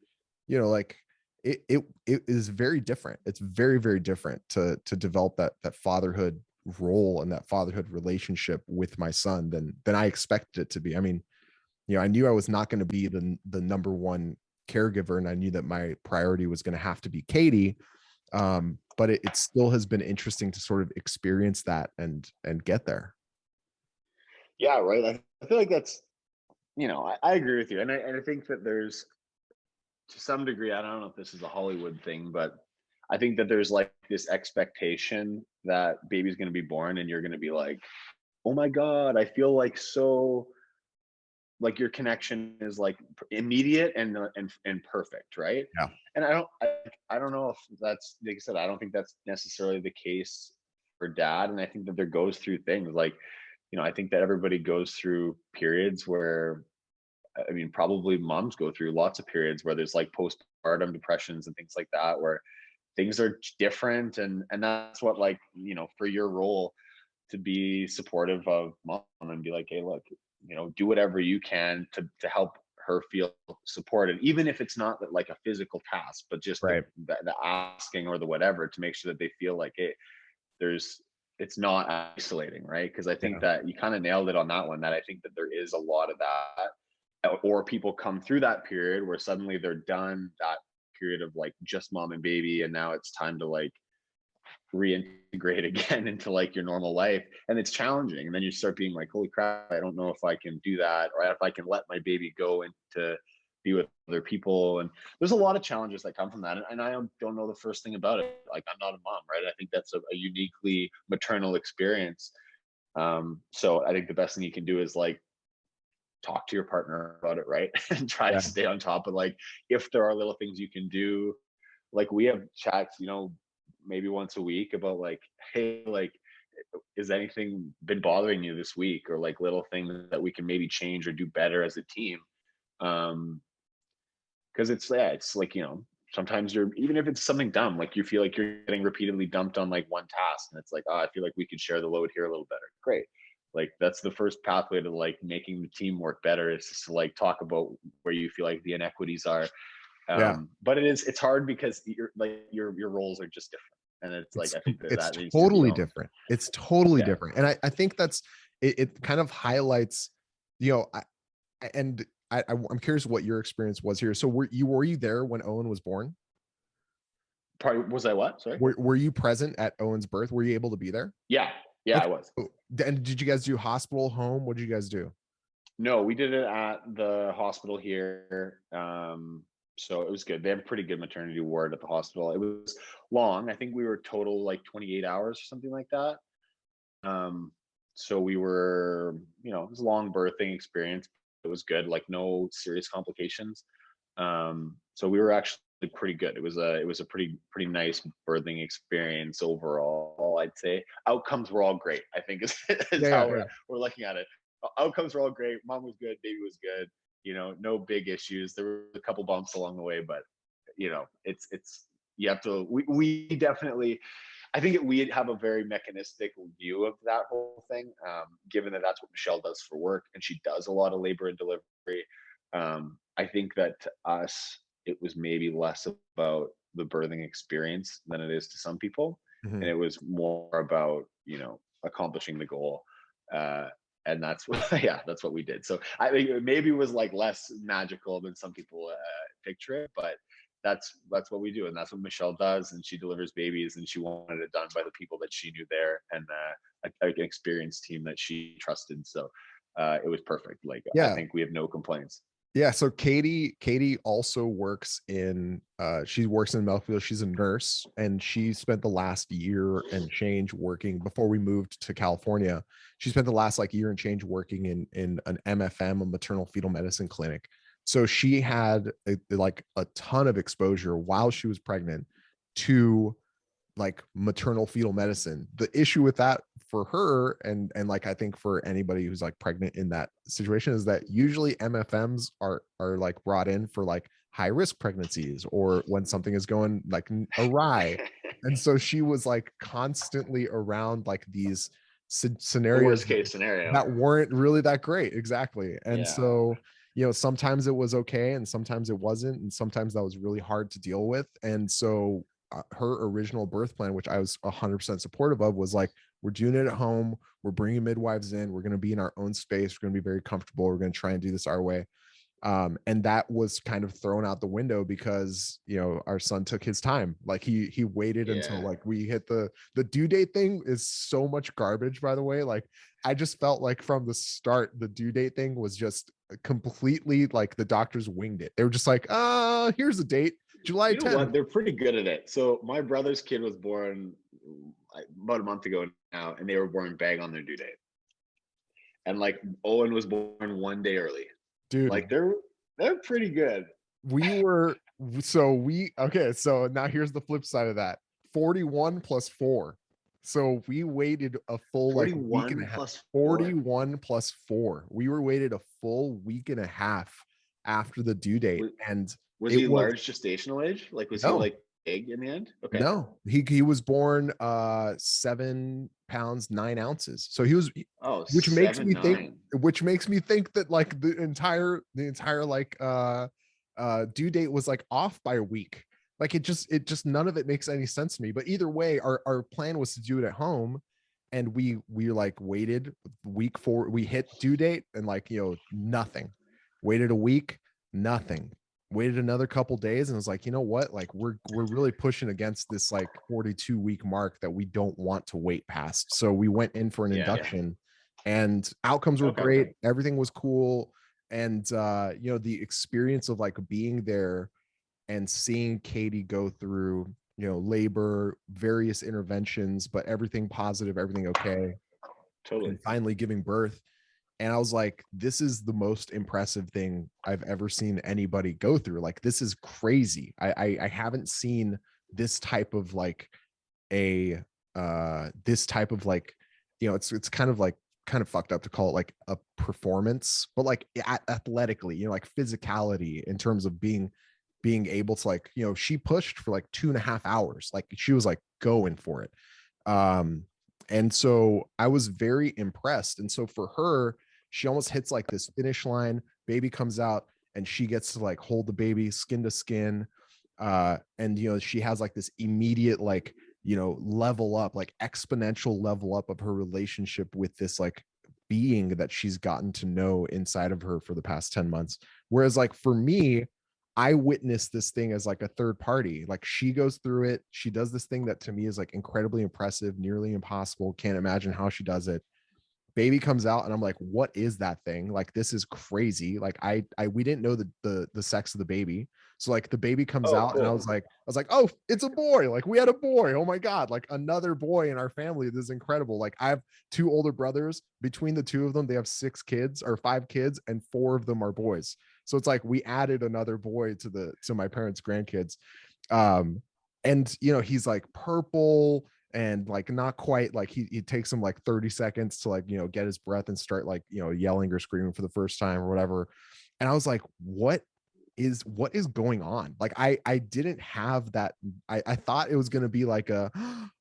like, it is very different. It's very, very different to develop that fatherhood role and that fatherhood relationship with my son than I expected it to be. I mean, I knew I was not going to be the number one caregiver, and I knew that my priority was going to have to be Katie. But it still has been interesting to sort of experience that and get there. Yeah, right. I feel like that's, I agree with you. And I think that there's, to some degree, I don't know if this is a Hollywood thing, but I think that there's like this expectation that baby's going to be born and you're going to be like, oh my God, I feel like so, like your connection is like immediate and perfect, right? Yeah. And I don't know if that's, like I said, I don't think that's necessarily the case for dad. And I think that there goes through things like, I think that everybody goes through periods where, I mean, probably moms go through lots of periods where there's like postpartum depressions and things like that, where things are different. And that's what, like, for your role to be supportive of mom and be like, hey, look, do whatever you can to help her feel supported, even if it's not like a physical task, but just Right. the asking or the whatever, to make sure that they feel like, hey, it's not isolating, right? Because I think Yeah. that you kind of nailed it on that one, that I think that there is a lot of that, or people come through that period where suddenly they're done that period of like just mom and baby, and now it's time to like reintegrate again into like your normal life, and it's challenging. And then you start being like, holy crap, I don't know if I can do that, or if I can let my baby go into be with other people. And there's a lot of challenges that come from that. And I don't know the first thing about it. Like, I'm not a mom, right? I think that's a uniquely maternal experience. So I think the best thing you can do is like talk to your partner about it, right? And try to stay on top of, like, if there are little things you can do. Like, we have chats, maybe once a week about like, hey, like, is anything been bothering you this week, or like little things that we can maybe change or do better as a team. Because it's like, sometimes even if it's something dumb, like you feel like you're getting repeatedly dumped on like one task, and it's like, oh, I feel like we could share the load here a little better. Great. Like, that's the first pathway to like making the team work better, is just to like talk about where you feel like the inequities are. But it's hard because your roles are just different. And it's like, I think it's totally different. It's totally different. And I think that's, it kind of highlights, I'm curious what your experience was here. So were you there when Owen was born? Was I what? Sorry? Were you present at Owen's birth? Were you able to be there? Yeah, okay. I was. And did you guys do hospital, home? What did you guys do? No, we did it at the hospital here. So it was good. They have a pretty good maternity ward at the hospital. It was long. I think we were total like 28 hours or something like that. So we were, it was a long birthing experience. It was good, like no serious complications. So we were actually pretty good. It was a pretty nice birthing experience overall, I'd say. Outcomes were all great, I think is how we're looking at it. Outcomes were all great. Mom was good, baby was good. No big issues. There were a couple bumps along the way, but it's you have to. We definitely, I think we have a very mechanistic view of that whole thing, given that that's what Michelle does for work, and she does a lot of labor and delivery. I think that to us, it was maybe less about the birthing experience than it is to some people, and it was more about accomplishing the goal. And that's what we did. So I think maybe it was like less magical than some people picture it, but that's what we do, and that's what Michelle does. And she delivers babies, and she wanted it done by the people that she knew there, and an experienced team that she trusted. So it was perfect. Like, I think we have no complaints. Yeah. So Katie also works in she works in the medical field. She's a nurse, and she spent the last year and change working before we moved to California. She spent the last like year and change working in an MFM, a maternal fetal medicine clinic. So she had a ton of exposure while she was pregnant to like maternal fetal medicine. The issue with that for her, and like I think for anybody who's like pregnant in that situation, is that usually MFMs are like brought in for like high risk pregnancies, or when something is going like awry. And so she was like constantly around like these scenarios, worst case scenario, that weren't really that great. Exactly. And so sometimes it was okay, and sometimes it wasn't, and sometimes that was really hard to deal with. And so her original birth plan, which I was 100% supportive of, was like, we're doing it at home. We're bringing midwives in. We're going to be in our own space. We're going to be very comfortable. We're going to try and do this our way. And that was kind of thrown out the window because, our son took his time. Like he waited until like we hit the due date thing is so much garbage, by the way. Like, I just felt like from the start, the due date thing was just completely like the doctors winged it. They were just like, here's the date. July 10th. They're pretty good at it. So my brother's kid was born about a month ago now, and they were born bang on their due date. And like Owen was born one day early. Dude, like they're pretty good. So now here's the flip side of that. 41 plus 4. So we waited a full like week and a half. 41 plus 4. We were waited a full week and a half after the due date. And was he large gestational age? Like, was he like big in the end? Okay. No, he was born 7 pounds 9 ounces. So he was, which makes me think that like the entire like due date was like off by a week. Like it just none of it makes any sense to me. But either way, our plan was to do it at home, and we like waited week 4. We hit due date and like nothing. Waited a week, nothing. Waited another couple days, and was like, you know what? Like we're really pushing against this like 42-week mark that we don't want to wait past. So we went in for an induction, and outcomes were great. Everything was cool. And you know, the experience of like being there and seeing Katie go through, you know, labor, various interventions, but everything positive, everything okay, Totally. and finally giving birth. And I was like, this is the most impressive thing I've ever seen anybody go through. Like, this is crazy. I haven't seen this type of like this type of like, you know, it's kind of fucked up to call it like a performance, but like athletically, you know, like physicality in terms of being able to, like, you know, she pushed for like 2.5 hours. Like, she was like going for it. Um, and so I was very impressed. And so for her, she almost hits like this finish line, baby comes out, and she gets to like hold the baby skin to skin. And you know, she has like this immediate, like, you know, level up, like exponential level up of her relationship with this like being that she's gotten to know inside of her for the past 10 months. Whereas like for me, I witnessed this thing as like a third party. Like, she goes through it. She does this thing that to me is like incredibly impressive, nearly impossible. Can't imagine how she does it. Baby comes out and I'm like, what is that thing? Like, this is crazy. Like, we didn't know the sex of the baby. So like the baby comes Oh, out and I cool. was like, oh, it's a boy. Like, we had a boy. Oh my God. Like, another boy in our family. This is incredible. Like, I have 2 older brothers. Between the 2 of them, they have 6 kids or 5 kids, and 4 of them are boys. So it's like we added another boy to my parents' grandkids. And you know, he's like purple and like not quite, like he takes him like 30 seconds to, like, you know, get his breath and start, like, you know, yelling or screaming for the first time or whatever. And I was like, what is going on? Like, I didn't have that. I thought it was going to be like a,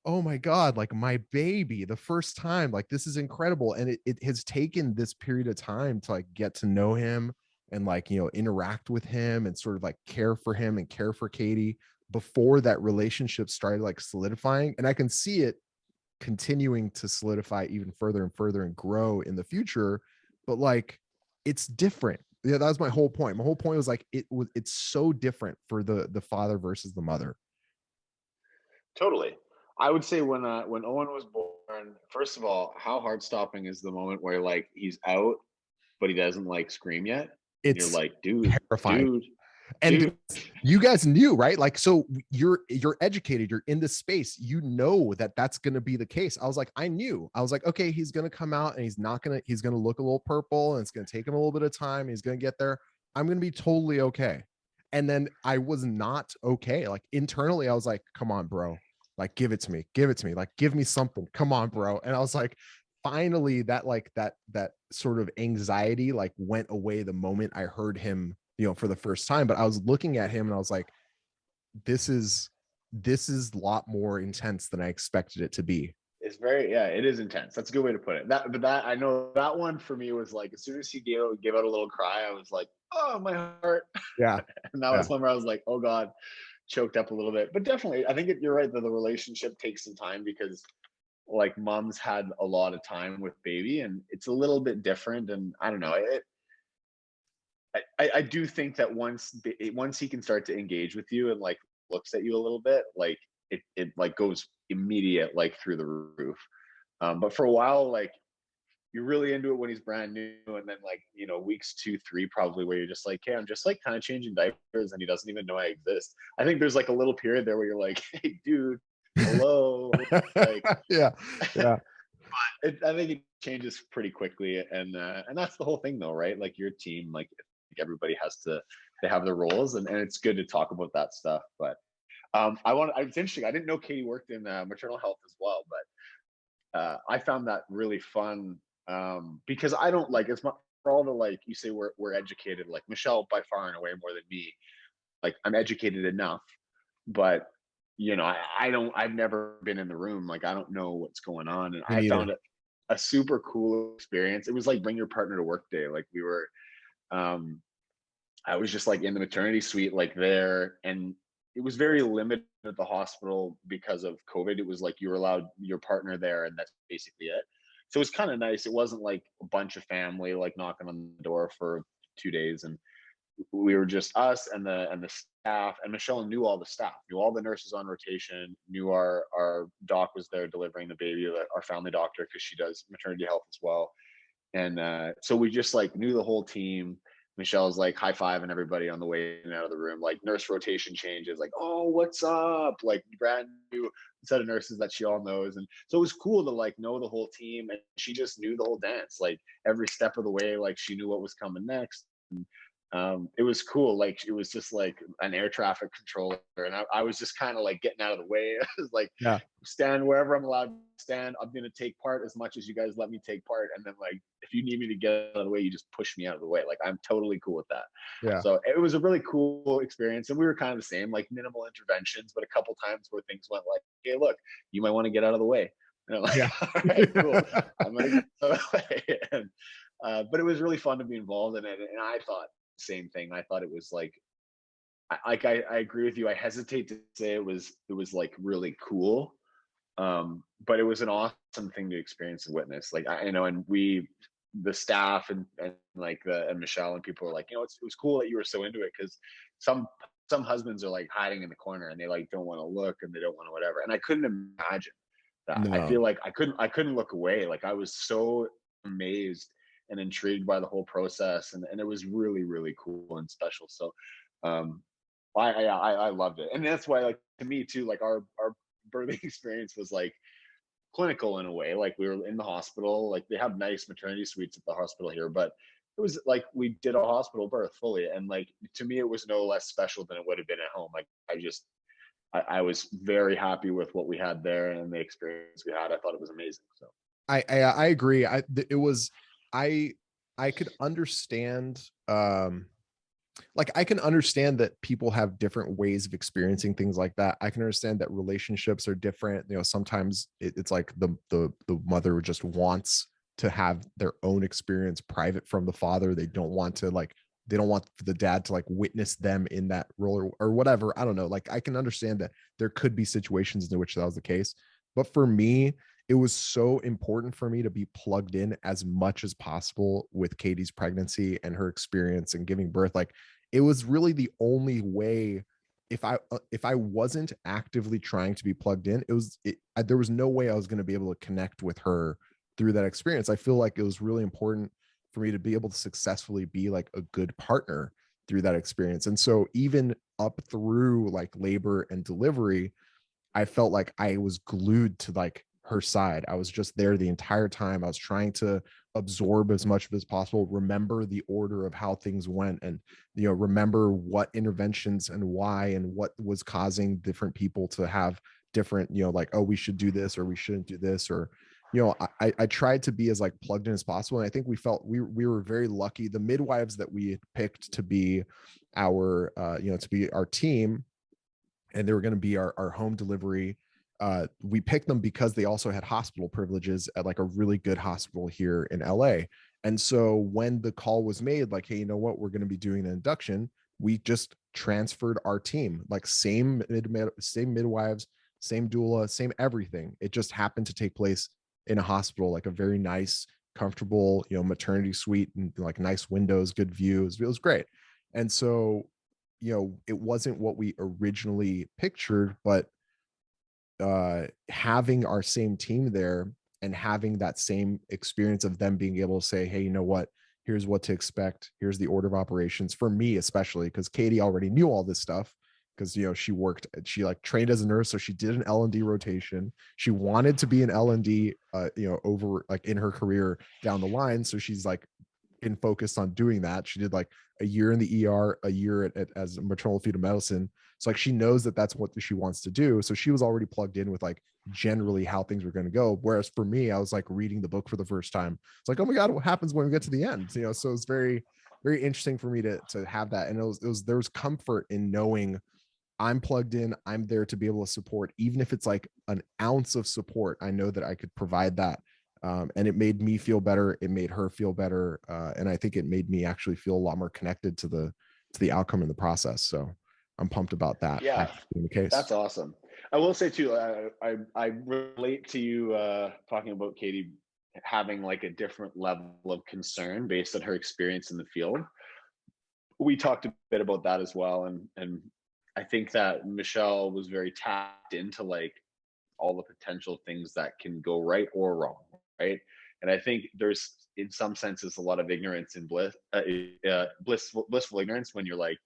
oh my God, like my baby the first time, like this is incredible. And it has taken this period of time to like get to know him and, like, you know, interact with him and sort of like care for him and care for Katie before that relationship started like solidifying. And I can see it continuing to solidify even further and further and grow in the future. But like, it's different. Yeah, that was my whole point. My whole point was like, it's so different for the father versus the mother. Totally. I would say when Owen was born, first of all, how heart stopping is the moment where like he's out, but he doesn't like scream yet, and you're It's like, dude, terrifying. dude, And dude. you guys knew, right? Like, so you're educated, you're in this space, you know that that's going to be the case. I was like, I was like, okay, he's going to come out and he's going to look a little purple and it's going to take him a little bit of time. He's going to get there. I'm going to be totally okay. And then I was not okay. Like, internally, I was like, come on, bro. Like, give it to me. Give it to me. Like, give me something. Come on, bro. And I was like, finally, that like that sort of anxiety like went away the moment I heard him, you know, for the first time. But I was looking at him and I was like, this is a lot more intense than I expected it to be. It's very, yeah, it is intense. That's a good way to put it. But I know that one for me was like, as soon as he gave out a little cry, I was like, oh, my heart. Yeah. And that Yeah. was one where I was like, oh God, choked up a little bit. But definitely, I think you're right that the relationship takes some time because like mom's had a lot of time with baby and it's a little bit different. And I don't know, I do think that once he can start to engage with you and like looks at you a little bit, like it like goes immediate like through the roof. But for a while, like you're really into it when he's brand new, and then like weeks 2, 3 probably where you're just like, hey, I'm just like kind of changing diapers, and he doesn't even know I exist. I think there's like a little period there where you're like, hey, dude, hello, like Yeah. Yeah. I think it changes pretty quickly, and that's the whole thing, though, right? Like your team, like everybody has to they have their roles, and it's good to talk about that stuff. But it's interesting. I didn't know Katie worked in maternal health as well, but I found that really fun because I don't like it's not for all the like you say we're educated. Like Michelle by far and away more than me. Like I'm educated enough, but I've never been in the room. Like I don't know what's going on, and Me I found neither. it a super cool experience. It was like bring your partner to work day. Like we were, um, I was just like in the maternity suite, like there, and it was very limited at the hospital because of COVID. It was like you were allowed your partner there, and that's basically it. So it was kind of nice. It wasn't like a bunch of family like knocking on the door for 2 days, and we were just us and the staff, and Michelle knew all the staff, knew all the nurses on rotation, knew our doc was there delivering the baby, our family doctor, because she does maternity health as well. And so we just like knew the whole team. Michelle's like high-fiving everybody on the way in and out of the room, like nurse rotation changes, like, oh, what's up? Like brand new set of nurses that she all knows. And so it was cool to like know the whole team, and she just knew the whole dance, like every step of the way, like she knew what was coming next. And, it was cool. Like it was just like an air traffic controller, and I was just kind of like getting out of the way. I was like, Yeah. stand wherever I'm allowed to stand. I'm going to take part as much as you guys let me take part. And then like, if you need me to get out of the way, you just push me out of the way. Like I'm totally cool with that. Yeah. So it was a really cool experience. And we were kind of the same, like minimal interventions, but a couple times where things went like, hey, look, you might want to get out of the way. And I'm like, Yeah. all right, cool. I'm going to get out of the way. And, but it was really fun to be involved in it. And I thought the same thing. I thought it was like, I agree with you. I hesitate to say it was like really cool. But it was an awesome thing to experience and witness. Like I, you know, and the staff and like and Michelle and people were like, you know, it was cool that you were so into it, because some husbands are like hiding in the corner and they like don't want to look and they don't want to whatever. And I couldn't imagine that. I No. feel like I couldn't look away. Like I was so amazed and intrigued by the whole process, and it was really really cool and special. So um I loved it, and that's why, like, to me too, like our birthing experience was like clinical in a way. Like we were in the hospital, like they have nice maternity suites at the hospital here, but it was like we did a hospital birth fully, and like to me it was no less special than it would have been at home. Like I was very happy with what we had there and the experience we had. I thought it was amazing. So I agree. It was, I could understand, like I can understand that people have different ways of experiencing things like that. I can understand that relationships are different. You know, sometimes it's like the mother just wants to have their own experience private from the father. They don't want to like, they don't want the dad to like witness them in that role or whatever. I don't know. Like I can understand that there could be situations in which that was the case. But for me, it was so important for me to be plugged in as much as possible with Katie's pregnancy and her experience and giving birth. Like it was really the only way. If I wasn't actively trying to be plugged in, there was no way I was going to be able to connect with her through that experience. I feel like it was really important for me to be able to successfully be like a good partner through that experience. And so even up through like labor and delivery, I felt like I was glued to like her side. I was just there the entire time. I was trying to absorb as much of as possible, remember the order of how things went, and remember what interventions and why and what was causing different people to have different, like, oh, we should do this or we shouldn't do this, or I tried to be as like plugged in as possible. And I think we were very lucky. The midwives that we had picked to be our to be our team, and they were going to be our home delivery. We picked them because they also had hospital privileges at like a really good hospital here in LA. And so when the call was made, like, hey, you know what, we're going to be doing an induction, we just transferred our team, like same midwives, same doula, same everything. It just happened to take place in a hospital, like a very nice, comfortable, maternity suite, and like nice windows, good views. It was great. And so, it wasn't what we originally pictured, but having our same team there and having that same experience of them being able to say, hey, you know what, here's what to expect, here's the order of operations, for me especially, because Katie already knew all this stuff, because she like trained as a nurse, so she did an L&D rotation. She wanted to be an L&D over like in her career down the line, so she's like been focused on doing that. She did like a year in the ER, a year as maternal fetal medicine. So like she knows that that's what she wants to do. So she was already plugged in with like generally how things were going to go. Whereas for me, I was like reading the book for the first time. It's like, oh my God, what happens when we get to the end? So it's very, very interesting for me to have that. And there was comfort in knowing I'm plugged in, I'm there to be able to support, even if it's like an ounce of support. I know that I could provide that. And it made me feel better. It made her feel better. And I think it made me actually feel a lot more connected to the outcome in the process. So I'm pumped about that. yeah, Being the case. that's awesome. I will say too, I relate to you talking about Katie having like a different level of concern based on her experience in the field. We talked a bit about that as well, and I think that Michelle was very tapped into like all the potential things that can go right or wrong, right? And I think there's, in some senses, a lot of ignorance and blissful ignorance when you're like,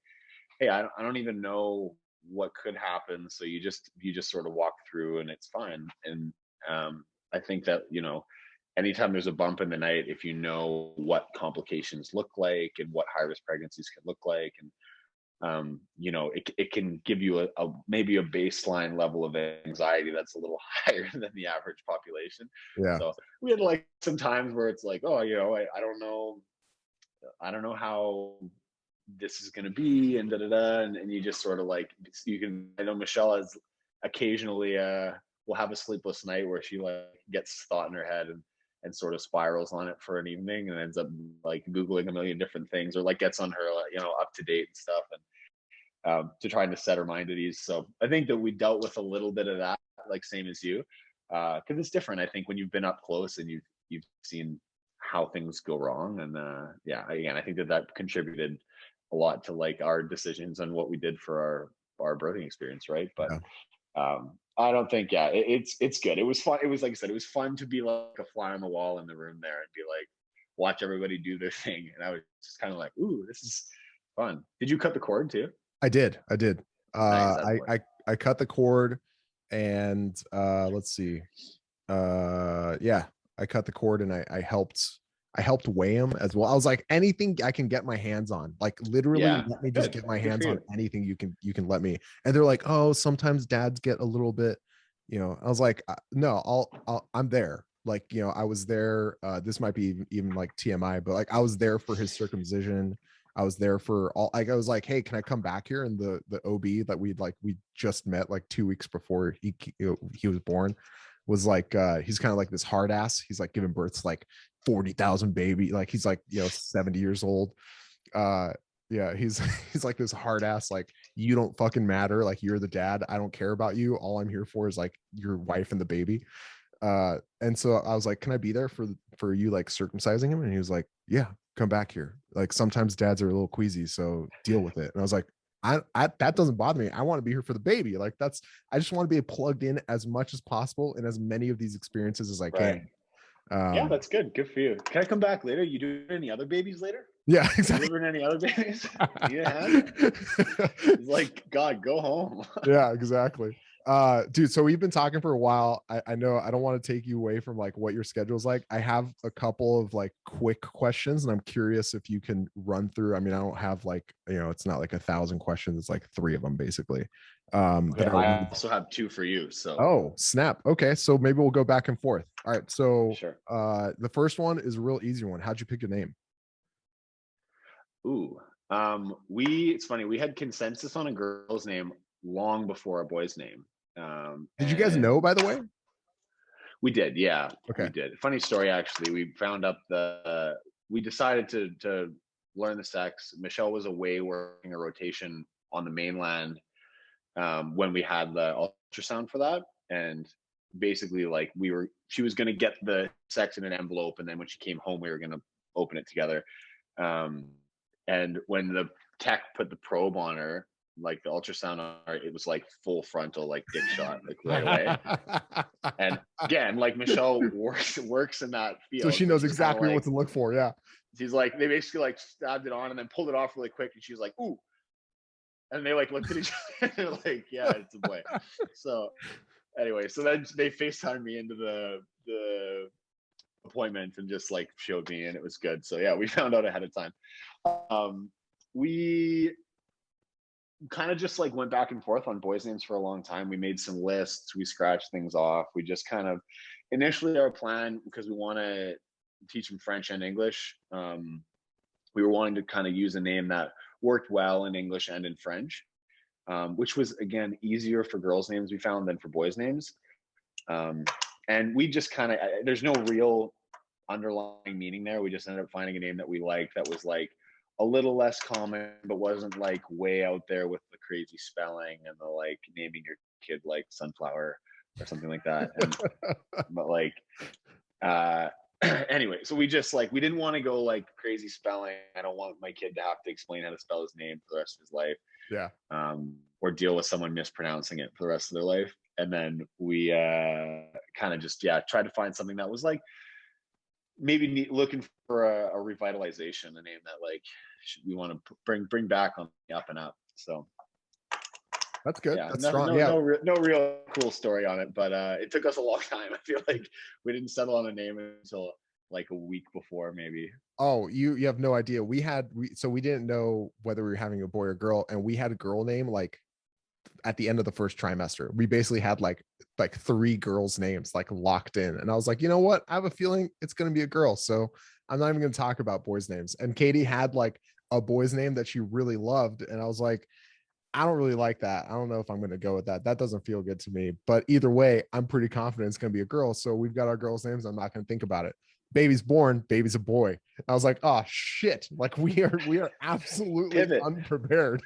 hey, I don't even know what could happen. So you just sort of walk through and it's fine. And I think that, anytime there's a bump in the night, if you know what complications look like and what high risk pregnancies can look like, and it can give you a maybe a baseline level of anxiety that's a little higher than the average population. Yeah. So we had like some times where it's like, oh, I don't know how this is going to be, and and you just sort of like, I know Michelle has occasionally will have a sleepless night where she like gets thought in her head and sort of spirals on it for an evening and ends up like Googling a million different things, or like gets on her, up to date and stuff, and to trying to set her mind at ease. So I think that we dealt with a little bit of that, like same as you, because it's different. I think when you've been up close and you've seen how things go wrong, and again, I think that contributed a lot to like our decisions on what we did for our birthing experience, right? But I don't think, it's good. It was fun. It was, like I said, it was fun to be like a fly on the wall in the room there and be like, watch everybody do their thing. And I was just kind of like, ooh, this is fun. Did you cut the cord too? I did. Nice, I cut the cord, and let's see. I cut the cord, and I helped weigh him as well. I was like, anything I can get my hands on, like literally let me just get my hands on anything you can let me. And they're like, oh, sometimes dads get a little bit, I was like, no, I'm there. Like, I was there. This might be even like TMI, but like I was there for his circumcision. I was there for all, like, I was like, hey, can I come back here? And the OB that we just met like 2 weeks before he was born was like, he's kind of like this hard ass. He's like giving birth to like 40,000 baby. Like he's like, 70 years old. He's like this hard ass, like, you don't fucking matter. Like, you're the dad. I don't care about you. All I'm here for is like your wife and the baby. And so I was like, can I be there for you, like circumcising him? And he was like, yeah, come back here. Like, sometimes dads are a little queasy, so deal with it. And I was like, I that doesn't bother me. I want to be here for the baby. Like, I just want to be plugged in as much as possible in as many of these experiences as I can. Yeah, that's good. Good for you. Can I come back later? You doing any other babies later? Yeah, exactly. Delivering any other babies? It's like, God, go home. Yeah, exactly. Dude, so we've been talking for a while. I know I don't want to take you away from like what your schedule's like. I have a couple of like quick questions, and I'm curious if you can run through. I mean, I don't have like, it's not like 1,000 questions. It's like 3 of them basically. I also have 2 for you. So, oh, snap. Okay, so maybe we'll go back and forth. All right. So sure. The first one is a real easy one. How'd you pick your name? Ooh. It's funny, we had consensus on a girl's name long before a boy's name. Did you guys know, by the way? We did, yeah. Okay. We did. Funny story, actually. We found up we decided to learn the sex. Michelle was away working a rotation on the mainland when we had the ultrasound for that. And basically, like, she was going to get the sex in an envelope, and then when she came home, we were going to open it together. And when the tech put the probe on her, like the ultrasound on her, it was like full frontal, like dick shot, like right away. And again, like, Michelle works in that field, so she knows exactly what to look for. Yeah. She's like, they basically like stabbed it on and then pulled it off really quick, and she's like, ooh. And they like looked at each other and like, yeah, it's a boy. So anyway, so then they FaceTimed me into the appointment and just like showed me, and it was good. So yeah, we found out ahead of time. We kind of just like went back and forth on boys' names for a long time. We made some lists, we scratched things off. We just kind of, initially our plan, because we want to teach them French and English, we were wanting to kind of use a name that worked well in English and in French, which was, again, easier for girls' names, we found, than for boys' names. And we just kind of, there's no real underlying meaning there. We just ended up finding a name that we liked, that was like a little less common, but wasn't like way out there with the crazy spelling and the like naming your kid like Sunflower or something like that. And, but like, anyway, so we just like, we didn't want to go like crazy spelling. I don't want my kid to have to explain how to spell his name for the rest of his life. Yeah. Or deal with someone mispronouncing it for the rest of their life. And then we kind of just, tried to find something that was like maybe looking for a revitalization, a name that like we want to bring back on the up and up. So That's good. yeah, That's nothing, strong. Yeah. no real cool story on it, but it took us a long time. I feel like we didn't settle on a name until like a week before, maybe. Oh, you have no idea. So we didn't know whether we were having a boy or girl, and we had a girl name like at the end of the first trimester. We basically had like three girls' names like locked in. And I was like, you know what? I have a feeling it's gonna be a girl. So I'm not even gonna talk about boys' names. And Katie had like a boy's name that she really loved. And I was like, I don't really like that. I don't know if I'm going to go with that. That doesn't feel good to me. But either way, I'm pretty confident it's going to be a girl. So we've got our girls' names. I'm not going to think about it. Baby's born. Baby's a boy. I was like, oh shit! Like we are absolutely Pivot. unprepared,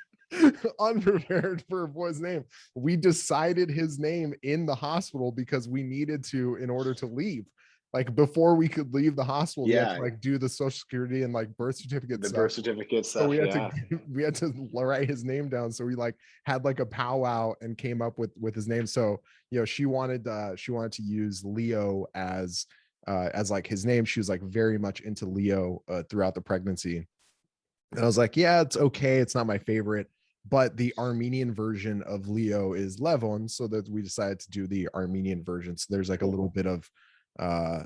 unprepared for a boy's name. We decided his name in the hospital because we needed to in order to leave. Like before we could leave the hospital, we had to like do the social security and like birth certificate the stuff. birth certificate stuff. So we had Yeah. to write his name down. So we like had like a powwow and came up with his name. So she wanted to use Leo as like his name. She was like very much into Leo throughout the pregnancy. And I was like, yeah, it's okay. It's not my favorite, but the Armenian version of Leo is Levon. So that we decided to do the Armenian version. So there's like a little bit of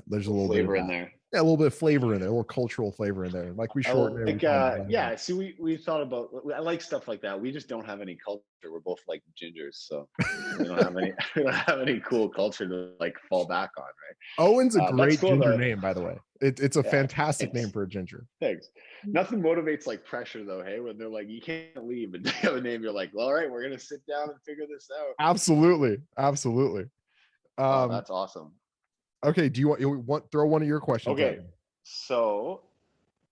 there's a little flavor bit of in there. Yeah, a little bit of flavor in there, a little cultural flavor in there. Like we shorten it. Yeah. See, we thought about. I like stuff like that. We just don't have any culture. We're both like gingers, so we don't have any. We don't have any cool culture to like fall back on, right? Owen's a great cool, ginger though. name, by the way. It's a fantastic name for a ginger. Thanks. Nothing motivates like pressure, though. Hey, when they're like, you can't leave, and they have a name, you're like, well, all right, we're gonna sit down and figure this out. Absolutely. That's awesome. Okay, do you want throw one of your questions? Okay, so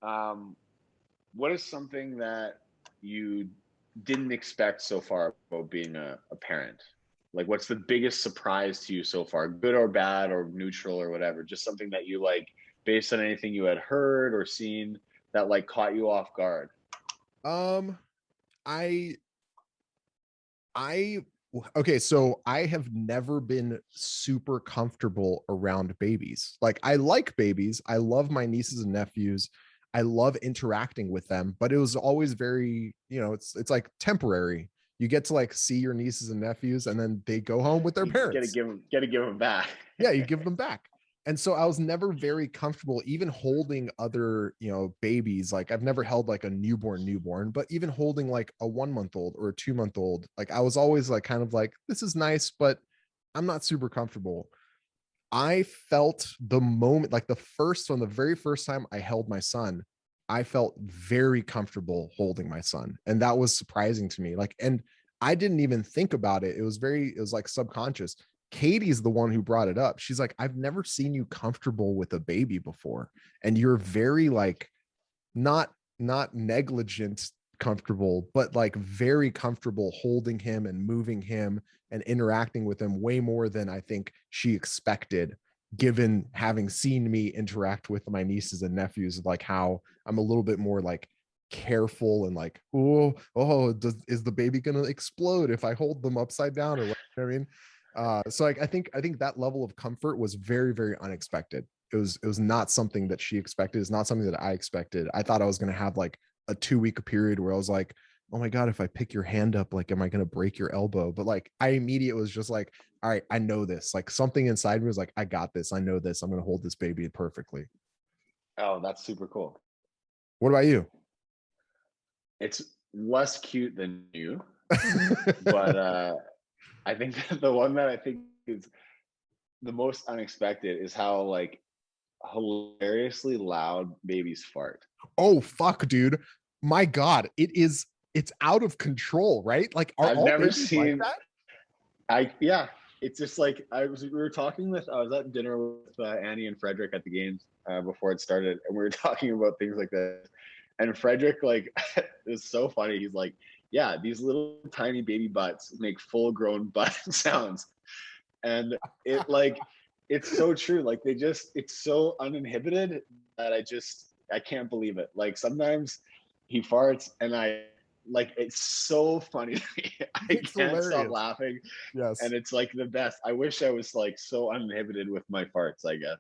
what is something that you didn't expect so far about being a parent? Like, what's the biggest surprise to you so far, good or bad or neutral or whatever? Just something that you like, based on anything you had heard or seen, that like caught you off guard. I okay, so I have never been super comfortable around babies. Like I like babies. I love my nieces and nephews. I love interacting with them, but it was always very, it's like temporary. You get to like see your nieces and nephews and then they go home with their parents. Gotta give them back. Yeah, you give them back. And so I was never very comfortable even holding other, babies. Like I've never held like a newborn, but even holding like a 1 month old or a 2 month old, like I was always like kind of like, this is nice, but I'm not super comfortable. I felt the moment, like the very first time I held my son, I felt very comfortable holding my son. And that was surprising to me. Like, and I didn't even think about it. It was like subconscious. Katie's the one who brought it up. She's like, I've never seen you comfortable with a baby before. And you're very like, not negligent comfortable, but like very comfortable holding him and moving him and interacting with him way more than I think she expected, given having seen me interact with my nieces and nephews, like how I'm a little bit more like careful and like, is the baby gonna explode if I hold them upside down or what? You know what I mean? So like I think that level of comfort was very, very unexpected. It was not something that she expected. It's not something that I expected. I thought I was going to have like a 2 week period where I was like, oh my God, if I pick your hand up, like, am I going to break your elbow? But like, I immediately was just like, all right, I know this. Like something inside me was like, I got this. I know this. I'm going to hold this baby perfectly. Oh, that's super cool. What about you? It's less cute than you, but I think the one that I think is the most unexpected is how like hilariously loud babies fart. Oh fuck, dude. My God, it's out of control, right? Like I've never seen like that? It's just like I was at dinner with Annie and Frederick at the games before it started, and we were talking about things like that. And Frederick, like, is so funny. He's like, yeah, these little tiny baby butts make full grown butt sounds. And it's so true. Like it's so uninhibited that I can't believe it. Like sometimes he farts and it's so funny to me. I can't stop laughing. Yes. And it's like the best. I wish I was like so uninhibited with my farts, I guess.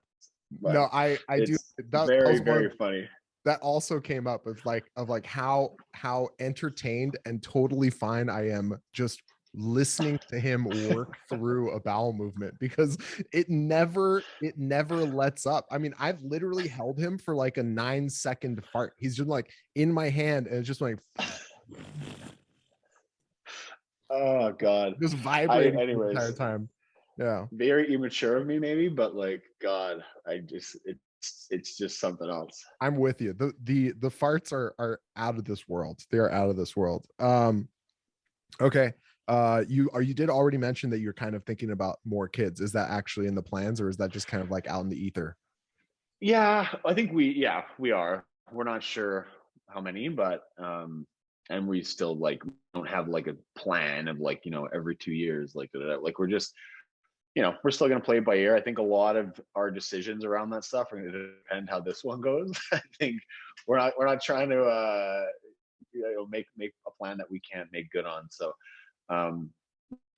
but No, I do. it's That very, was one very funny. that also came up of like how entertained and totally fine I am just listening to him work through a bowel movement, because it never lets up. I mean, I've literally held him for like a 9-second fart. He's just like in my hand and it's just like Oh God. just vibrating the entire Anyways, time. Yeah. very immature of me maybe, but like, God, it's just something else. I'm with you. The farts are out of this world. They are out of this world. Okay. You did already mention that you're kind of thinking about more kids. Is that actually in the plans, or is that just kind of like out in the ether? Yeah, I think we are. We're not sure how many, but and we still like don't have like a plan of like, every 2 years, like like we're just, we're still gonna play it by ear. I think a lot of our decisions around that stuff are gonna depend how this one goes. I think we're not trying to make a plan that we can't make good on. So um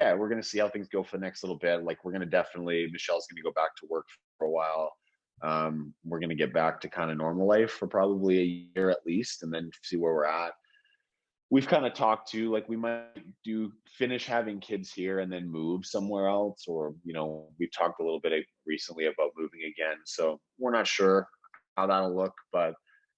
yeah, we're gonna see how things go for the next little bit. Like we're gonna definitely Michelle's gonna go back to work for a while. We're gonna get back to kind of normal life for probably a year at least, and then see where we're at. We've kind of talked to like we might do finish having kids here and then move somewhere else, or we've talked a little bit recently about moving again. So we're not sure how that'll look, but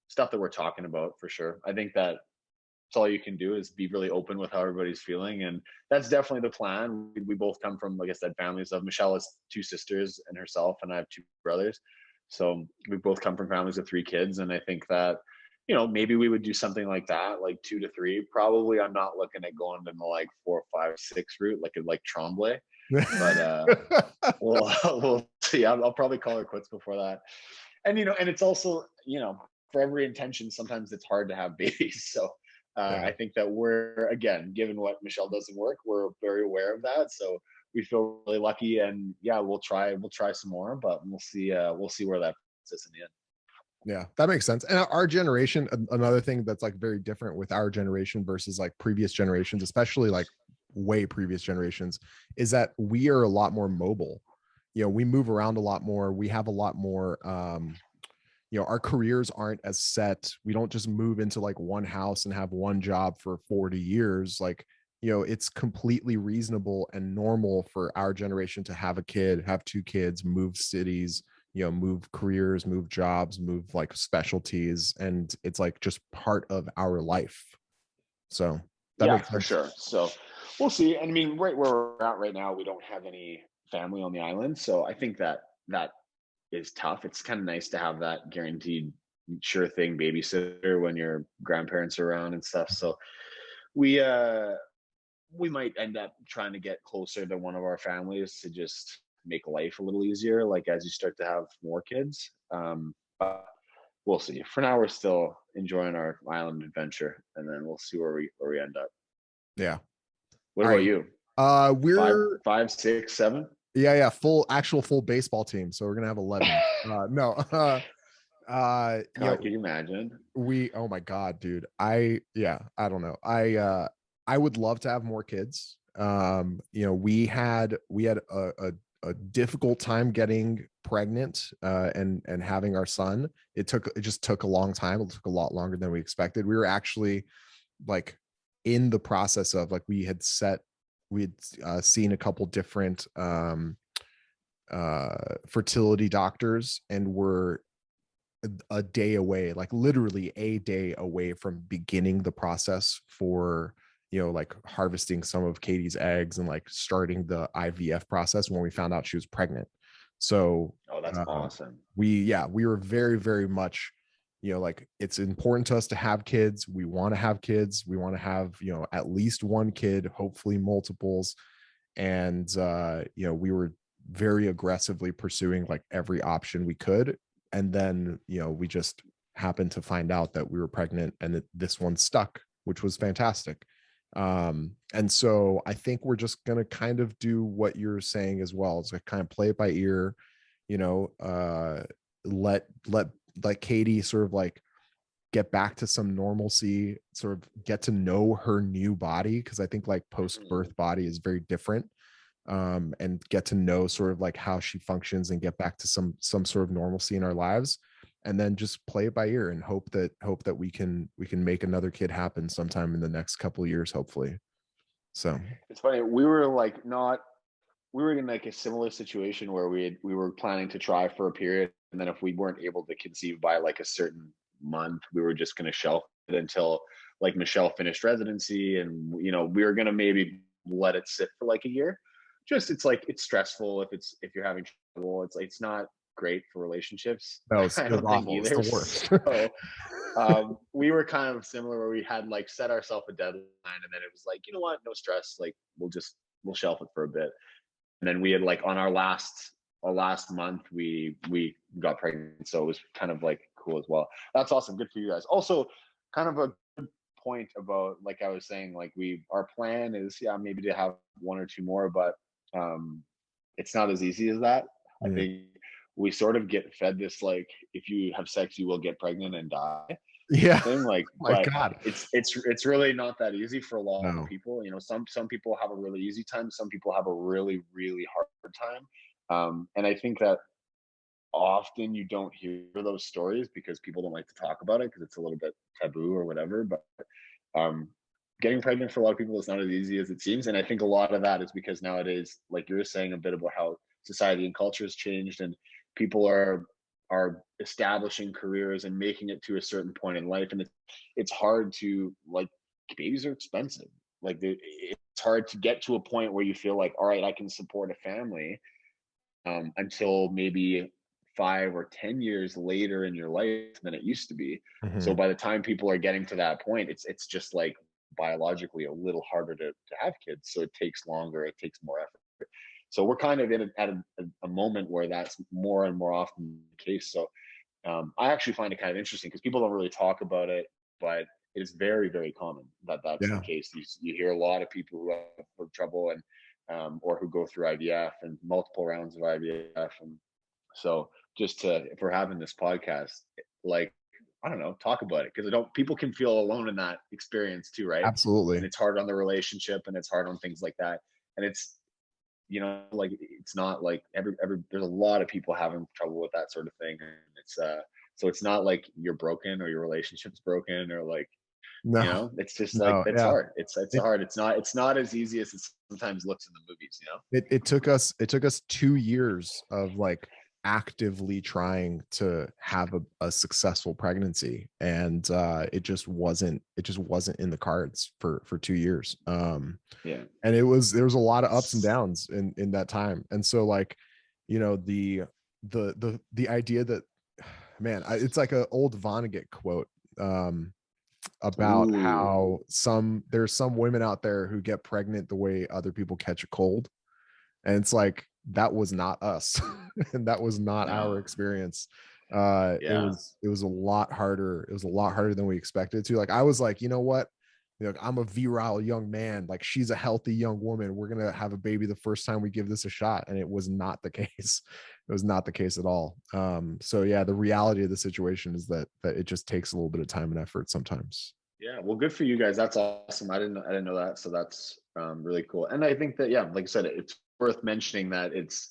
stuff that we're talking about for sure. I think that that's all you can do is be really open with how everybody's feeling, and that's definitely the plan. We both come from, like I said, families of Michelle has two sisters and herself, and I have two brothers. So we both come from families of three kids, and I think that maybe we would do something like that, like 2 to 3. Probably, I'm not looking at going to the like 4, 5, 6 route, like Tremblay, but we'll see. I'll probably call her quits before that. And and it's also for every intention, sometimes it's hard to have babies. So Yeah. I think that we're, again, given what Michelle doesn't work, we're very aware of that. So we feel really lucky, and yeah, we'll try some more, but we'll see where that puts us in the end. Yeah, that makes sense. And our generation, another thing that's like very different with our generation versus like previous generations, especially like way previous generations, is that we are a lot more mobile. We move around a lot more. We have a lot more our careers aren't as set. We don't just move into like one house and have one job for 40 years. Like, it's completely reasonable and normal for our generation to have a kid, have two kids, move cities, move careers, move jobs, move like specialties. And it's like just part of our life. So that Yeah, makes for sense. sure. So we'll see. I mean, right where we're at right now, we don't have any family on the island, so I think that is tough. It's kind of nice to have that guaranteed, sure thing babysitter when your grandparents are around and stuff. So we we might end up trying to get closer to one of our families to just make life a little easier, like as you start to have more kids. But we'll see. For now, we're still enjoying our island adventure, and then we'll see where we end up. Yeah. What All about right. you? Five, We're 5, 6, 7. yeah, full baseball team. So we're gonna have 11. No, God, can you imagine? oh my god, dude, I don't know, I would love to have more kids. We had a difficult time getting pregnant and having our son. It just took a long time. It took a lot longer than we expected. We were actually like in the process of like we had seen a couple different fertility doctors, and were a day away, like literally a day away from beginning the process for like harvesting some of Katie's eggs and like starting the IVF process when we found out she was pregnant. So Oh, that's awesome. we were very, very much like, it's important to us to have kids. We want to have kids. We want to have at least one kid, hopefully multiples. And we were very aggressively pursuing like every option we could. And then we just happened to find out that we were pregnant, and that this one stuck, which was fantastic. And so I think we're just going to kind of do what you're saying as well. It's like kind of play it by ear, let Katie sort of like get back to some normalcy, sort of get to know her new body, because I think like post-birth body is very different. and get to know sort of like how she functions and get back to some sort of normalcy in our lives, and then just play it by ear and hope that we can make another kid happen sometime in the next couple of years, hopefully. So It's funny. We were in like a similar situation where we were planning to try for a period, and then if we weren't able to conceive by like a certain month, we were just going to shelf it until like Michelle finished residency, and we were going to maybe let it sit for like a year. Just it's like it's stressful if you're having trouble. It's not great for relationships. no, I it was don't think awful. It's either. the worst. So we were kind of similar where we had like set ourselves a deadline, and then it was like, you know what, no stress, like we'll shelf it for a bit. And then we had like on our last month we got pregnant, so it was kind of like cool as well. That's awesome, good for you guys. Also, kind of a good point about, like I was saying, like our plan is maybe to have one or two more, but it's not as easy as that. I think we sort of get fed this like, if you have sex you will get pregnant and die Yeah. thing, like My but God. it's really not that easy for a lot of No. people. Some people have a really easy time, some people have a really really hard time, and I think that often you don't hear those stories because people don't like to talk about it because it's a little bit taboo or whatever. But um getting pregnant for a lot of people is not as easy as it seems, and I think a lot of that is because nowadays, like you were saying a bit about how society and culture has changed, and people are establishing careers and making it to a certain point in life, and it's hard to, like, babies are expensive. Like it's hard to get to a point where you feel like, all right, I can support a family, until maybe 5 or 10 years later in your life than it used to be. So Mhm. by the time people are getting to that point, it's just like biologically a little harder to have kids. So it takes longer, it takes more effort. So we're kind of at a moment where that's more and more often the case. So I actually find it kind of interesting because people don't really talk about it, but it is very, very common that that's the Yeah. case. You hear a lot of people who have trouble, and or who go through IVF and multiple rounds of IVF. And so if we're having this podcast, like, I don't know, talk about it, because I don't people can feel alone in that experience too, right? And Absolutely. it's hard on the relationship, and it's hard on things like that. And it's like it's not like every there's a lot of people having trouble with that sort of thing. And so it's not like you're broken or your relationship's broken, or like, No. it's just like No. it's Yeah. hard. It's It hard. It's not as easy as it sometimes looks in the movies. it took us 2 years of like actively trying to have a successful pregnancy, and it just wasn't in the cards for 2 years. Yeah. And there was a lot of ups and downs in that time. And so, like, the idea that, man, it's like an old Vonnegut quote, about Ooh. how there's some women out there who get pregnant the way other people catch a cold. And it's like, that was not us. And that was not our No. experience. It Yeah. was a lot harder. It was a lot harder than we expected to. Like, I was like, you know what? I'm a virile young man. Like, she's a healthy young woman. We're gonna have a baby the first time we give this a shot. And it was not the case. It was not the case at all. So yeah, the reality of the situation is that it just takes a little bit of time and effort sometimes. Yeah, well, good for you guys. That's awesome. I didn't know that. So that's really cool. And I think that, yeah, like I said, it's worth mentioning that it's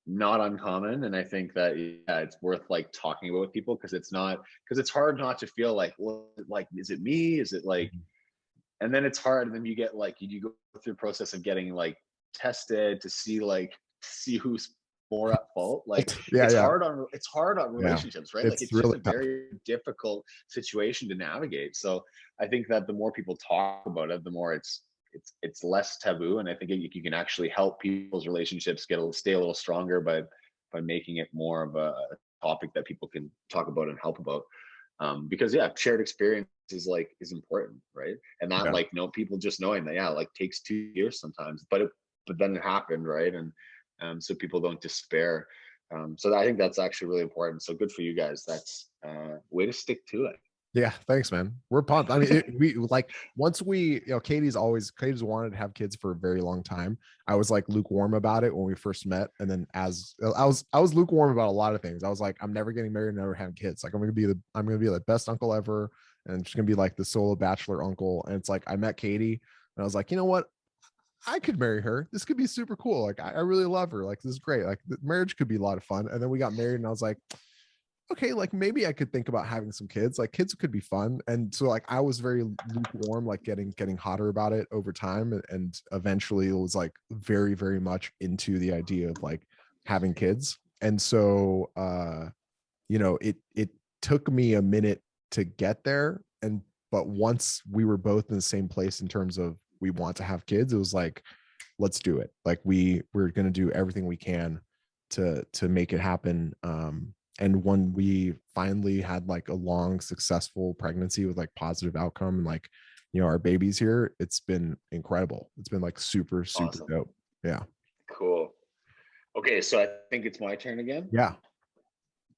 not uncommon. And I think that, yeah, it's worth like talking about with people, because it's hard not to feel like, well, like, is it me? Is it like, Mhm. and then it's hard. And then you get like, you go through the process of getting like tested to see who's more at fault. Like, Yeah, yeah, it's hard on yeah. relationships, right? Like, It's it's just really a tough. very difficult situation to navigate. So I think that the more people talk about it, the more it's less taboo. And I think you can actually help people's relationships stay a little stronger by making it more of a topic that people can talk about and help about. Because, yeah, shared experience is important, right? And not Yeah. like, people just knowing that, yeah, like, takes 2 years sometimes, but then it happened, right? And so people don't despair. So I think that's actually really important. So good for you guys. That's way to stick to it. Yeah, thanks, man. We're pumped. I mean, we like, once Katie's wanted to have kids for a very long time. I was like lukewarm about it when we first met, and then as I was lukewarm about a lot of things. I was like, I'm never getting married, never having kids. Like, I'm gonna be the best uncle ever, and I'm just gonna be like the solo bachelor uncle. And it's like, I met Katie, and I was like, you know what? I could marry her. This could be super cool. Like, I really love her. Like, this is great. Like, the marriage could be a lot of fun. And then we got married, and I was like, okay, like maybe I could think about having some kids. Like, kids could be fun. And so like I was very lukewarm, like getting hotter about it over time. And eventually it was like very, very much into the idea of like having kids. And so it took me a minute to get there. But once we were both in the same place in terms of we want to have kids, it was like, let's do it. Like we're going to do everything we can to make it happen. And when we finally had like a long, successful pregnancy with like positive outcome and like, our baby's here, it's been incredible. It's been like super, super Awesome. dope. Yeah. Cool. Okay, so I think it's my turn again. Yeah.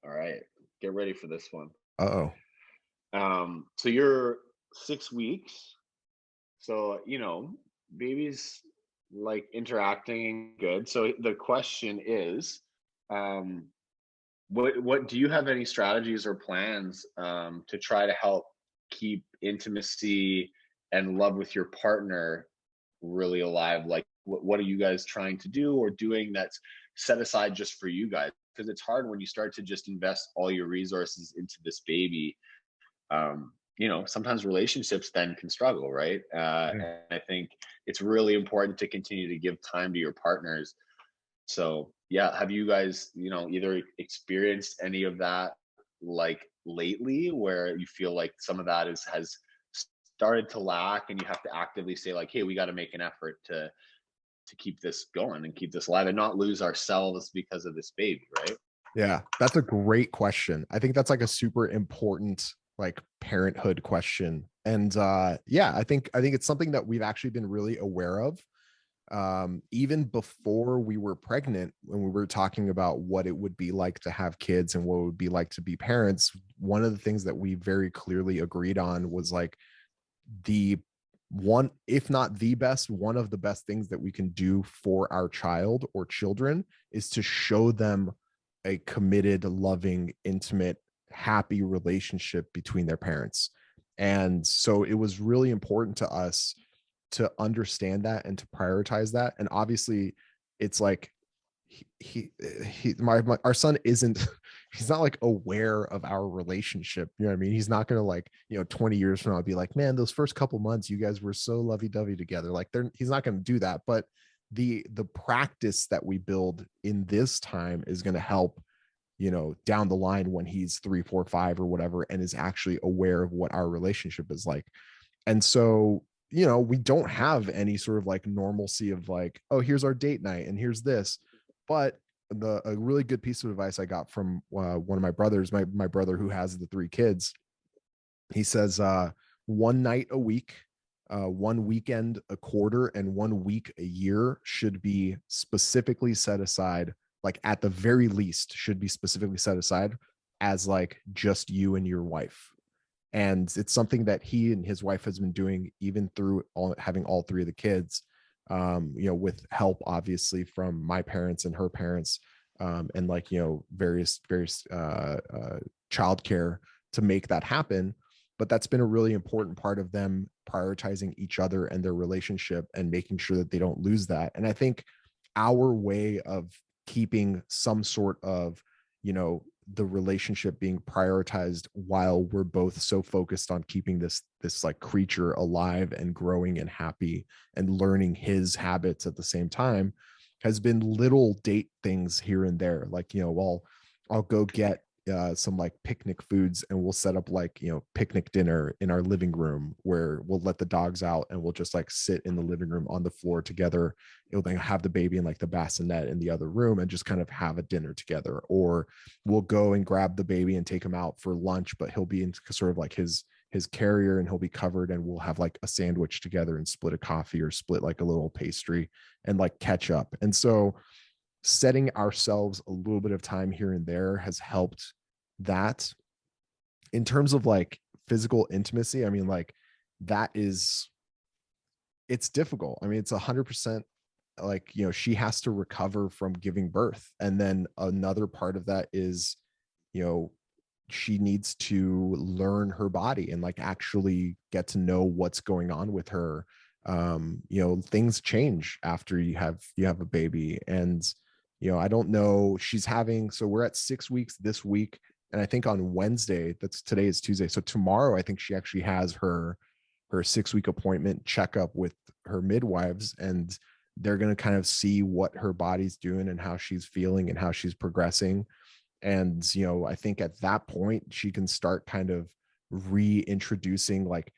All right, get ready for this one. Uh-oh. So you're 6 weeks. So, babies like interacting good. So the question is, what do you have any strategies or plans to try to help keep intimacy and love with your partner really alive? Like, what are you guys trying to do or doing that's set aside just for you guys? Because it's hard when you start to just invest all your resources into this baby. Sometimes relationships then can struggle, right? And I think it's really important to continue to give time to your partners. So yeah, have you guys, either experienced any of that like lately, where you feel like some of that has started to lack, and you have to actively say like, hey, we got to make an effort to keep this going and keep this alive and not lose ourselves because of this baby, right? Yeah, that's a great question. I think that's like a super important like parenthood question. And yeah, I think it's something that we've actually been really aware of. Even before we were pregnant, when we were talking about what it would be like to have kids and what it would be like to be parents, one of the things that we very clearly agreed on was like the one, if not the best, one of the best things that we can do for our child or children is to show them a committed, loving, intimate, happy relationship between their parents. And so it was really important to us to understand that and to prioritize that. And obviously it's like our son isn't, he's not like aware of our relationship. You know what I mean? He's not going to like, 20 years from now be like, man, those first couple months you guys were so lovey-dovey together. Like he's not going to do that. But the practice that we build in this time is going to help, down the line when he's 3, 4, 5 or whatever, and is actually aware of what our relationship is like. And so, we don't have any sort of like normalcy of like, oh, here's our date night and here's this. But a really good piece of advice I got from one of my brothers, my brother who has the 3 kids, he says, one night a week, one weekend a quarter, and 1 week a year should be specifically set aside, like at the very least should be specifically set aside as like just you and your wife. And it's something that he and his wife has been doing even through having all 3 of the kids, with help obviously from my parents and her parents, and like, various childcare to make that happen. But that's been a really important part of them prioritizing each other and their relationship and making sure that they don't lose that. And I think our way of keeping some sort of, the relationship being prioritized while we're both so focused on keeping this like creature alive and growing and happy and learning his habits at the same time has been little date things here and there. Like, I'll go get some like picnic foods and we'll set up like, picnic dinner in our living room where we'll let the dogs out and we'll just like sit in the living room on the floor together. You'll then have the baby in like the bassinet in the other room and just kind of have a dinner together. Or we'll go and grab the baby and take him out for lunch, but he'll be in sort of like his carrier and he'll be covered, and we'll have like a sandwich together and split a coffee or split like a little pastry and like catch up. And so setting ourselves a little bit of time here and there has helped that. In terms of like physical intimacy, I mean, like it's difficult. I mean, it's 100% like, she has to recover from giving birth. And then another part of that is, she needs to learn her body and like actually get to know what's going on with her, things change after you have a baby. And I don't know, so we're at 6 weeks this week, and I think on Wednesday, today is Tuesday, so tomorrow I think she actually has her 6-week appointment checkup with her midwives, and they're going to kind of see what her body's doing and how she's feeling and how she's progressing. And I think at that point she can start kind of reintroducing, like,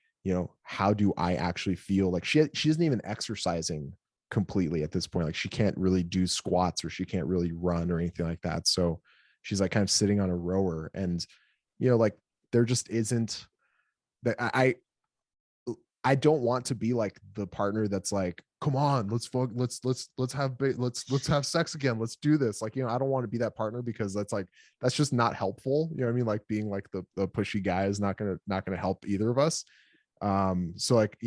how do I actually feel? Like she isn't even exercising completely at this point. Like she can't really do squats, or she can't really run or anything like that. So she's like kind of sitting on a rower, and like there just isn't that. I don't want to be like the partner that's like, come on, let's have sex again, let's do this. Like, I don't want to be that partner, because that's just not helpful. You know what I mean? Like being like the pushy guy is not gonna help either of us. So like,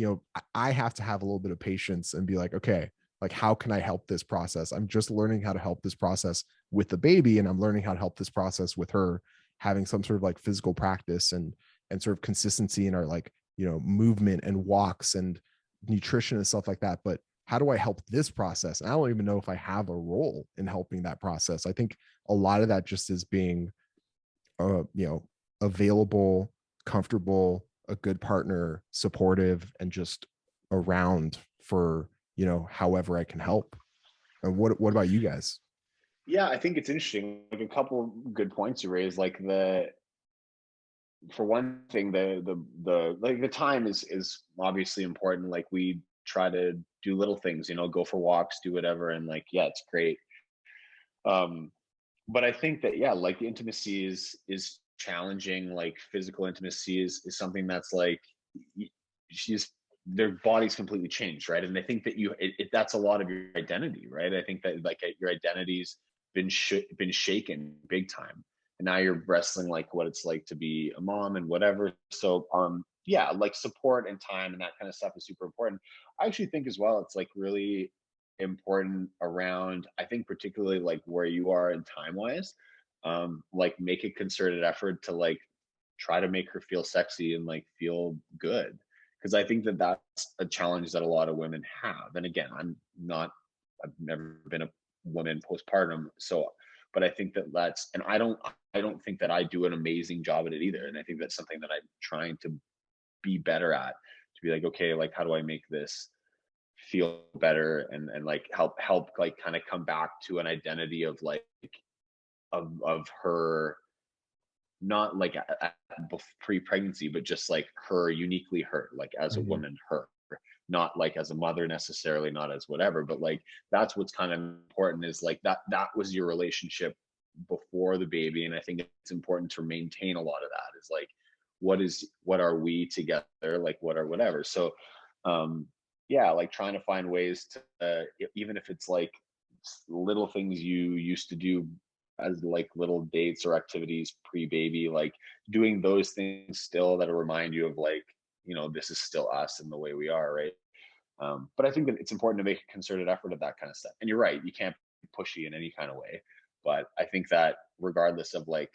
I have to have a little bit of patience and be like, okay, like how can I help this process? I'm just learning how to help this process with the baby, and I'm learning how to help this process with her having some sort of like physical practice and sort of consistency in our, like, movement and walks and nutrition and stuff like that. But how do I help this process? And I don't even know if I have a role in helping that process. I think a lot of that just is being available, comfortable, a good partner, supportive, and just around for, however I can help. And what about you guys? Yeah, I think it's interesting. Like a couple good points you raised. Like for one thing, the like the time is obviously important. Like we try to do little things, go for walks, do whatever, and like yeah, it's great. Um, but I think that yeah, like the intimacy is challenging. Like physical intimacy is something that's like she's their body's completely changed, right? And I think that that's a lot of your identity, right? I think that like your identity's been shaken big time, and now you're wrestling like what it's like to be a mom and whatever. So yeah, like support and time and that kind of stuff is super important. I actually think as well it's like really important around, I think particularly like where you are in time wise, like make a concerted effort to like try to make her feel sexy and like feel good, because I think that that's a challenge that a lot of women have. And again, I've never been a woman postpartum, so but I think that and I don't think that I do an amazing job at it either, and I think that's something that I'm trying to be better at, to be like, okay, like how do I make this feel better and like help like kind of come back to an identity of like of her, not like pre-pregnancy, but just like her uniquely her, like as a Mhm. woman, her, not like as a mother necessarily, not as whatever, but like that's what's kind of important, is like that was your relationship before the baby. And I think it's important to maintain a lot of that, is like what are we together, like what are whatever. So yeah, like trying to find ways to even if it's like little things you used to do as like little dates or activities pre-baby, like doing those things still that remind you of like, this is still us and the way we are, right? But I think that it's important to make a concerted effort of that kind of stuff. And you're right, you can't be pushy in any kind of way. But I think that regardless of like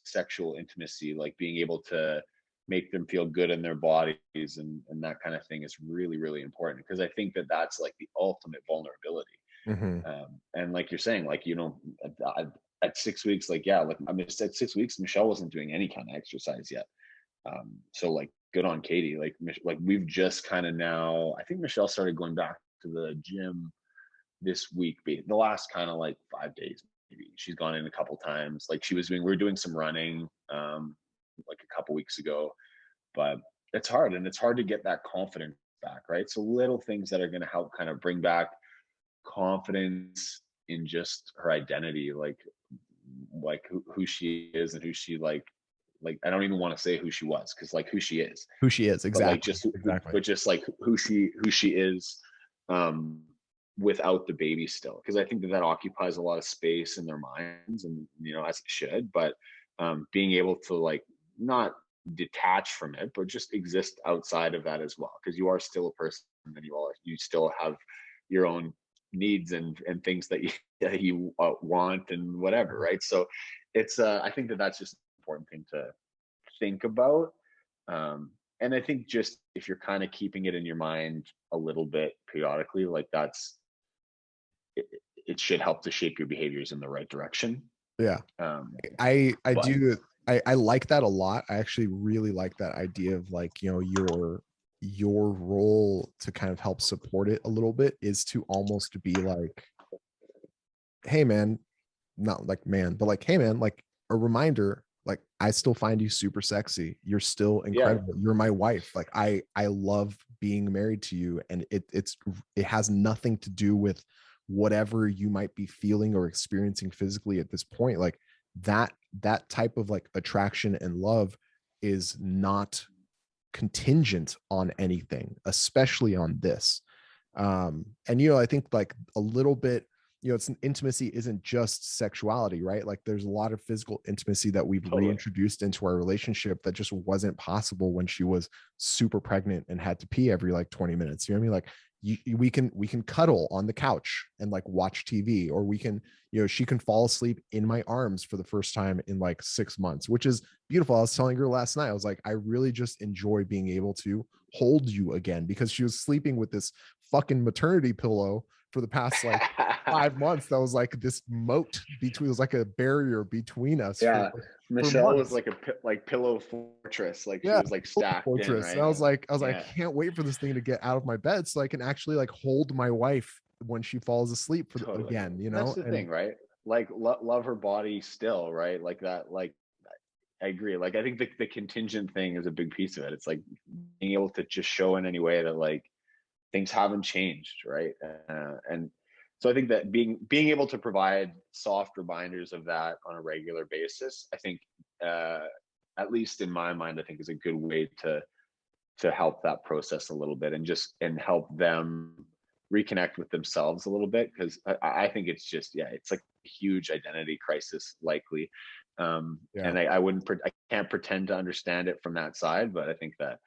sexual intimacy, like being able to make them feel good in their bodies and that kind of thing is really, really important, because I think that that's like the ultimate vulnerability. Mhm. And like you're saying, like, at 6 weeks, like, yeah, like I mean, at 6 weeks, Michelle wasn't doing any kind of exercise yet. So like good on Katie. Like we've just kind of now, I think Michelle started going back to the gym this week, the last kind of like 5 days, maybe. She's gone in a couple times. Like we were doing some running, like a couple weeks ago, but it's hard, and it's hard to get that confidence back, right? So little things that are going to help kind of bring back confidence in just her identity, like who she is and who she like I don't even want to say who she was, because like who she is, Who she is, but like exactly. Exactly. just like who she is, um without the baby still, because I think that occupies a lot of space in their minds, and as it should. But being able to like not detach from it, but just exist outside of that as well, because you are still a person, and you still have your own needs and things that you that you want and whatever, right? So it's I think that that's just an important thing to think about. and I think just if you're kind of keeping it in your mind a little bit periodically, like it, it should help to shape your behaviors in the right direction. Yeah. Um, I but do. I like that a lot. I actually really like that idea of like, your role to kind of help support it a little bit is to almost be like, hey man, not like man, but like, hey man, like a reminder, like I still find you super sexy. You're still yeah, incredible. You're my wife. Like I love being married to you. And it has nothing to do with whatever you might be feeling or experiencing physically at this point. Like that type of like attraction and love is not contingent on anything, especially on this. And I think like a little bit, it's an intimacy isn't just sexuality, right? Like there's a lot of physical intimacy that we've totally. reintroduced into our relationship that just wasn't possible when she was super pregnant and had to pee every like 20 minutes. You know what I mean? Like we can cuddle on the couch and like watch TV, or we can, she can fall asleep in my arms for the first time in like 6 months, which is beautiful. I was telling her last night, I was like, I really just enjoy being able to hold you again, because she was sleeping with this fucking maternity pillow for the past like 5 months. That was like this moat between, it was like a barrier between us Yeah, for Michelle was months. like like pillow fortress, like she Yeah, was like stacked in, fortress. And right? I was like, I Yeah, can't wait for this thing to get out of my bed so I can actually like hold my wife when she falls asleep totally. again, And that's the and thing, right? Like love her body still, right? Like that, like I agree. Like I think the contingent thing is a big piece of it. It's like being able to just show in any way that like things haven't changed, right? And so I think that being able to provide soft reminders of that on a regular basis, I think, uh, at least in my mind, I think is a good way to help that process a little bit, and help them reconnect with themselves a little bit, because I think it's just, yeah, it's like a huge identity crisis likely. yeah, And I can't pretend to understand it from that side, but I think that,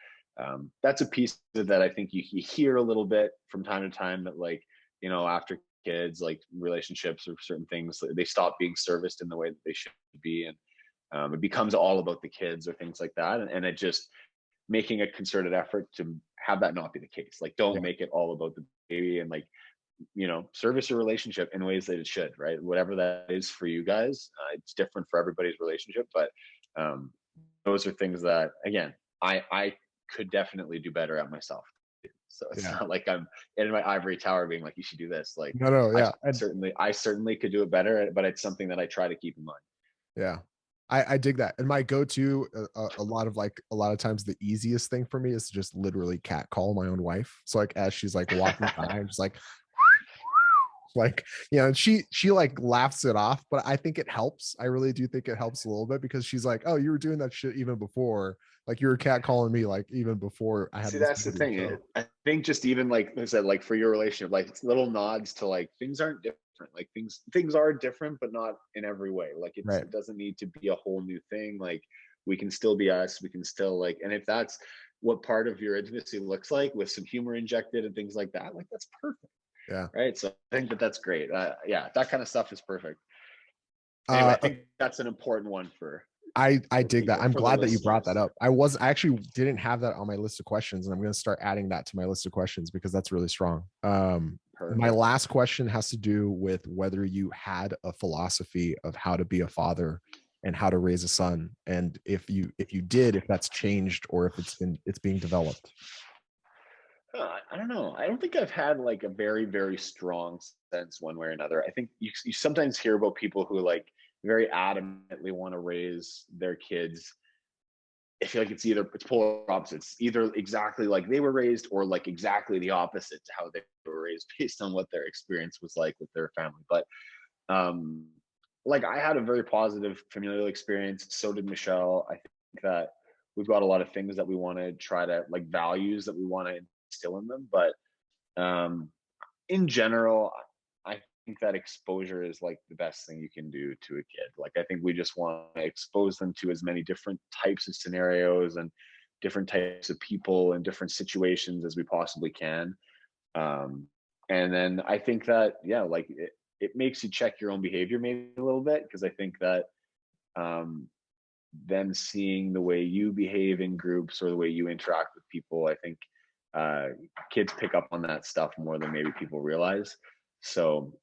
that's a piece of that I think you hear a little bit from time to time, that like, after kids, like relationships or certain things, they stop being serviced in the way that they should be, and it becomes all about the kids or things like that, and it just making a concerted effort to have that not be the case. Like, don't yeah, make it all about the baby, and like, service your relationship in ways that it should, right? Whatever that is for you guys, it's different for everybody's relationship, but um, those are things that, again, I could definitely do better at myself. So it's yeah. not like I'm in my ivory tower being like, you should do this. Like, No, no, I yeah. And certainly could do it better, but it's something that I try to keep in mind. yeah, I dig that. And my go-to, a lot of times, the easiest thing for me is to just literally cat call my own wife. So like as she's like walking by, I'm just like, and she like laughs it off, but I think it helps. I really do think it helps a little bit, because she's like, oh, you were doing that shit even before, like you were cat calling me like even before I had See, this that's the baby. thing. So I think just even like I said, like for your relationship, like it's little nods to like things aren't different. Like things are different, but not in every way. Like right, it doesn't need to be a whole new thing. Like we can still be us. We can still like, and if that's what part of your intimacy looks like, with some humor injected and things like that, like that's perfect, yeah. right? So I think that that's great. Yeah, that kind of stuff is perfect. Anyway, I think that's an important one I for dig that. people, I'm for the glad that you brought that listeners. up. I actually didn't have that on my list of questions, and I'm going to start adding that to my list of questions because that's really strong. My Perfect. last question has to do with whether you had a philosophy of how to be a father and how to raise a son, and if you did, if that's changed or if it's being developed. I don't know. I don't think I've had like a very, very strong sense one way or another. I think you sometimes hear about people who like very adamantly want to raise their kids. I feel like it's polar opposites, either exactly like they were raised or like exactly the opposite to how they were raised based on what their experience was like with their family. But um, like I had a very positive familial experience. So did Michelle. I think that we've got a lot of things that we want to try to like values that we want to instill in them, but um, in general, I think that exposure is like the best thing you can do to a kid. Like, I think we just want to expose them to as many different types of scenarios and different types of people and different situations as we possibly can. Um, and then I think that, yeah, like it makes you check your own behavior maybe a little bit, because I think that um, them seeing the way you behave in groups or the way you interact with people. I think kids pick up on that stuff more than maybe people realize. So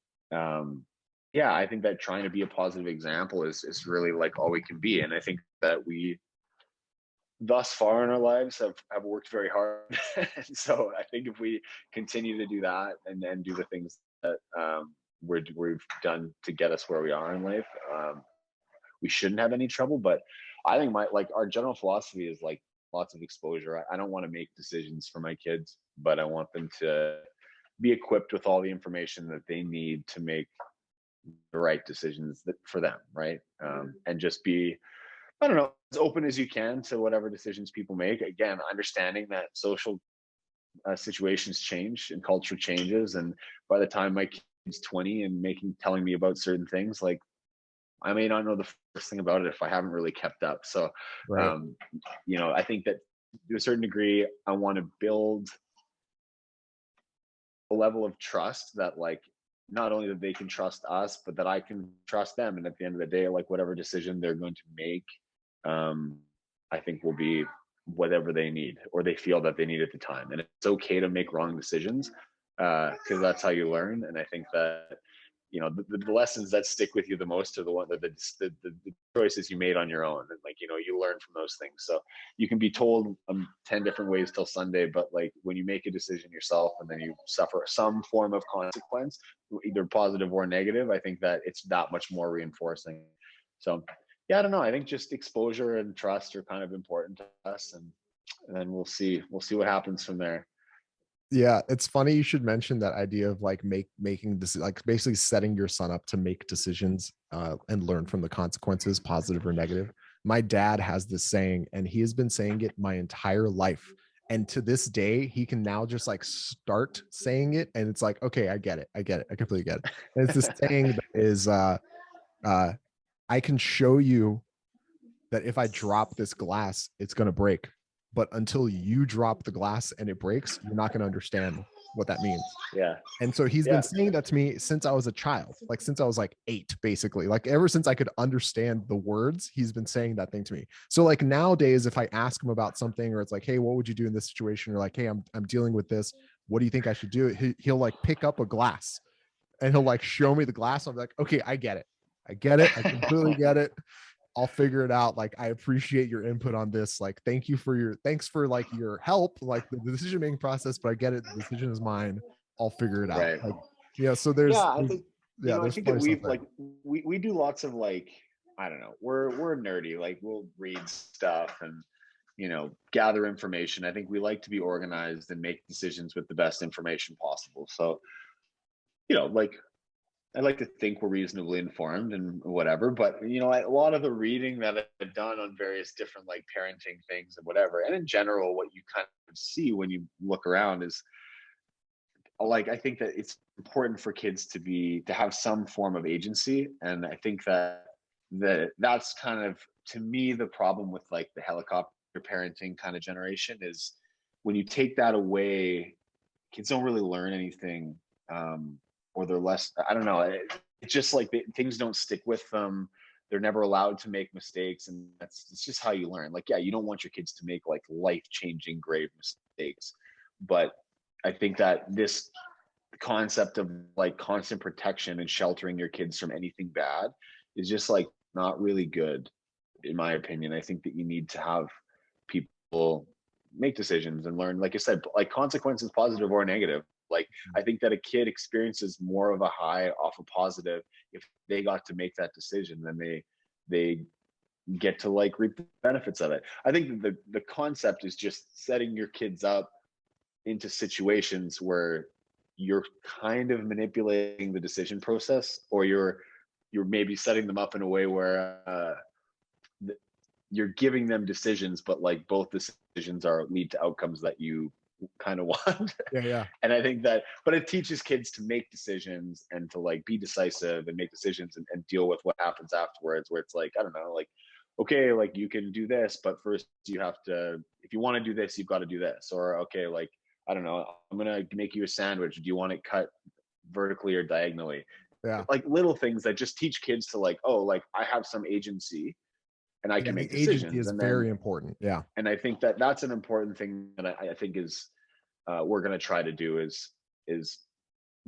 yeah, I think that trying to be a positive example is really like all we can be. And I think that we thus far in our lives have worked very hard. And so I think if we continue to do that and then do the things that we've done to get us where we are in life, we shouldn't have any trouble. But I think our general philosophy is like lots of exposure. I don't want to make decisions for my kids, but I want them to be equipped with all the information that they need to make the right decisions for them, right? And just be, I don't know, as open as you can to whatever decisions people make. Again, understanding that social situations change and culture changes, and by the time my kid's 20 and telling me about certain things, like I may not know the first thing about it if I haven't really kept up. So, Right. I think that to a certain degree, I want to build a level of trust that like not only that they can trust us, but that I can trust them. And at the end of the day, like whatever decision they're going to make, I think will be whatever they need or they feel that they need at the time. And it's okay to make wrong decisions because that's how you learn. And I think that the lessons that stick with you the most are the one that the choices you made on your own, and like you learn from those things. So you can be told 10 different ways till Sunday, but like when you make a decision yourself and then you suffer some form of consequence, either positive or negative, I think that it's that much more reinforcing. So yeah, I don't know, I think just exposure and trust are kind of important to us, and then we'll see what happens from there. Yeah, it's funny you should mention that idea of like making this, like basically setting your son up to make decisions and learn from the consequences, positive or negative. My dad has this saying, and he has been saying it my entire life. And to this day, he can now just like start saying it, and it's like, okay, I get it, I completely get it. And it's this saying that is, I can show you that if I drop this glass, it's going to break. But until you drop the glass and it breaks, you're not going to understand what that means. Yeah. And so he's been saying that to me since I was a child, like since I was like 8, basically, like ever since I could understand the words, he's been saying that thing to me. So like nowadays, if I ask him about something, or it's like, hey, what would you do in this situation? Or like, hey, I'm dealing with this. What do you think I should do? He'll like pick up a glass and he'll like show me the glass. I'm like, okay, I get it. I completely get it. I'll figure it out. Like, I appreciate your input on this. Like, thanks for like your help, like the decision making process, but I get it. The decision is mine. I'll figure it out. Right. Like, yeah. So Yeah, I think I there's think that funny stuff we've there. like we do lots of like, I don't know, we're nerdy, like we'll read stuff and gather information. I think we like to be organized and make decisions with the best information possible. So like I like to think we're reasonably informed and whatever, but a lot of the reading that I've done on various different like parenting things and whatever, and in general what you kind of see when you look around is like, I think that it's important for kids to have some form of agency. And I think that's kind of, to me, the problem with like the helicopter parenting kind of generation is when you take that away, kids don't really learn anything. Or they're less, I don't know. It's just like things don't stick with them. They're never allowed to make mistakes. And it's just how you learn. Like, yeah, you don't want your kids to make like life-changing grave mistakes, but I think that this concept of like constant protection and sheltering your kids from anything bad is just like not really good, in my opinion. I think that you need to have people make decisions and learn, like I said, like consequences, positive or negative. Like, I think that a kid experiences more of a high off a positive if they got to make that decision than they get to like reap the benefits of it. I think the concept is just setting your kids up into situations where you're kind of manipulating the decision process, or you're maybe setting them up in a way where you're giving them decisions, but like both decisions lead to outcomes that you kind of want. Yeah. And I think that, but it teaches kids to make decisions and to like be decisive and make decisions and deal with what happens afterwards, where it's like, I don't know, like, okay, like you can do this, but first you have to, if you want to do this, you've got to do this. Or, okay, like, I don't know, I'm going to make you a sandwich. Do you want it cut vertically or diagonally? Yeah. Like little things that just teach kids to like, oh, like I have some agency and I Yeah, can the make agency decisions. is And then, very important. Yeah. and I think that that's an important thing that I think is we're going to try to do is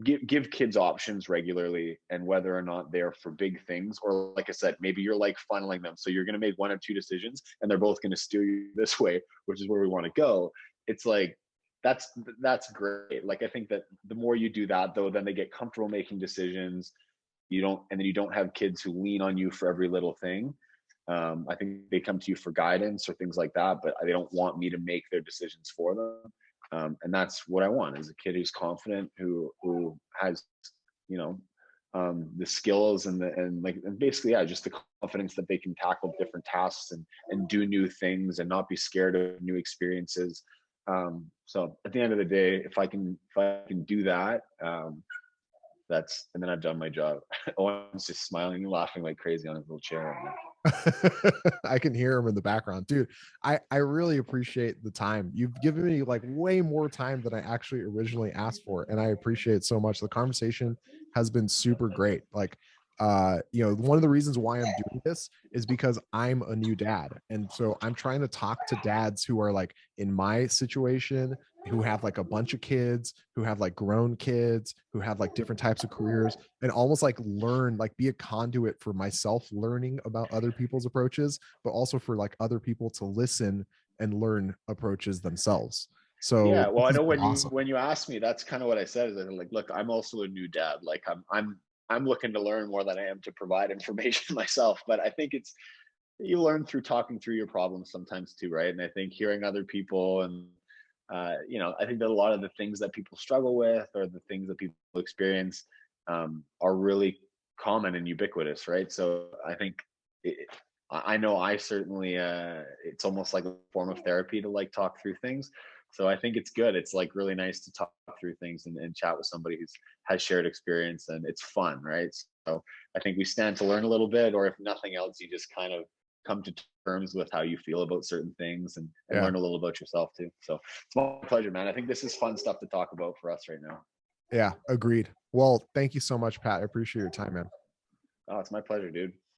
give kids options regularly, and whether or not they're for big things, or like I said, maybe you're like funneling them, so you're going to make one or two decisions and they're both going to steer you this way, which is where we want to go. It's like that's that's great. Like I think that the more you do that, though, then they get comfortable making decisions. You don't, and then you don't have kids who lean on you for every little thing. I think they come to you for guidance or things like that, but they don't want me to make their decisions for them. And that's what I want, is a kid who's confident, who has, you know, the skills and and basically, yeah, just the confidence that they can tackle different tasks and do new things and not be scared of new experiences. So at the end of the day, if I can do that, and then I've done my job. Owen's just smiling and laughing like crazy on his little chair right now. I can hear him in the background, dude. I really appreciate the time. You've given me like way more time than I actually originally asked for, and I appreciate so much. The conversation has been super great. Like, one of the reasons why I'm doing this is because I'm a new dad, and so I'm trying to talk to dads who are like in my situation, who have like a bunch of kids, who have like grown kids, who have like different types of careers, and almost like learn, like be a conduit for myself learning about other people's approaches, but also for like other people to listen and learn approaches themselves. So Yeah, well, this I has know been awesome. when you asked me, that's kind of what I said. Is that, like, look, I'm also a new dad. Like, I'm looking to learn more than I am to provide information myself. But I think it's you learn through talking through your problems sometimes too, right? And I think hearing other people, and I think that a lot of the things that people struggle with, or the things that people experience, are really common and ubiquitous, right? So I think it, I know I certainly, it's almost like a form of therapy to like talk through things. So I think it's good. It's like really nice to talk through things and chat with somebody who's has shared experience, and it's fun, right? So I think we stand to learn a little bit, or if nothing else, you just kind of come to terms with how you feel about certain things, and Yeah. learn a little about yourself too. So it's my pleasure, man. I think this is fun stuff to talk about for us right now. Yeah. Agreed. Well, thank you so much, Pat. I appreciate your time, man. Oh, it's my pleasure, dude.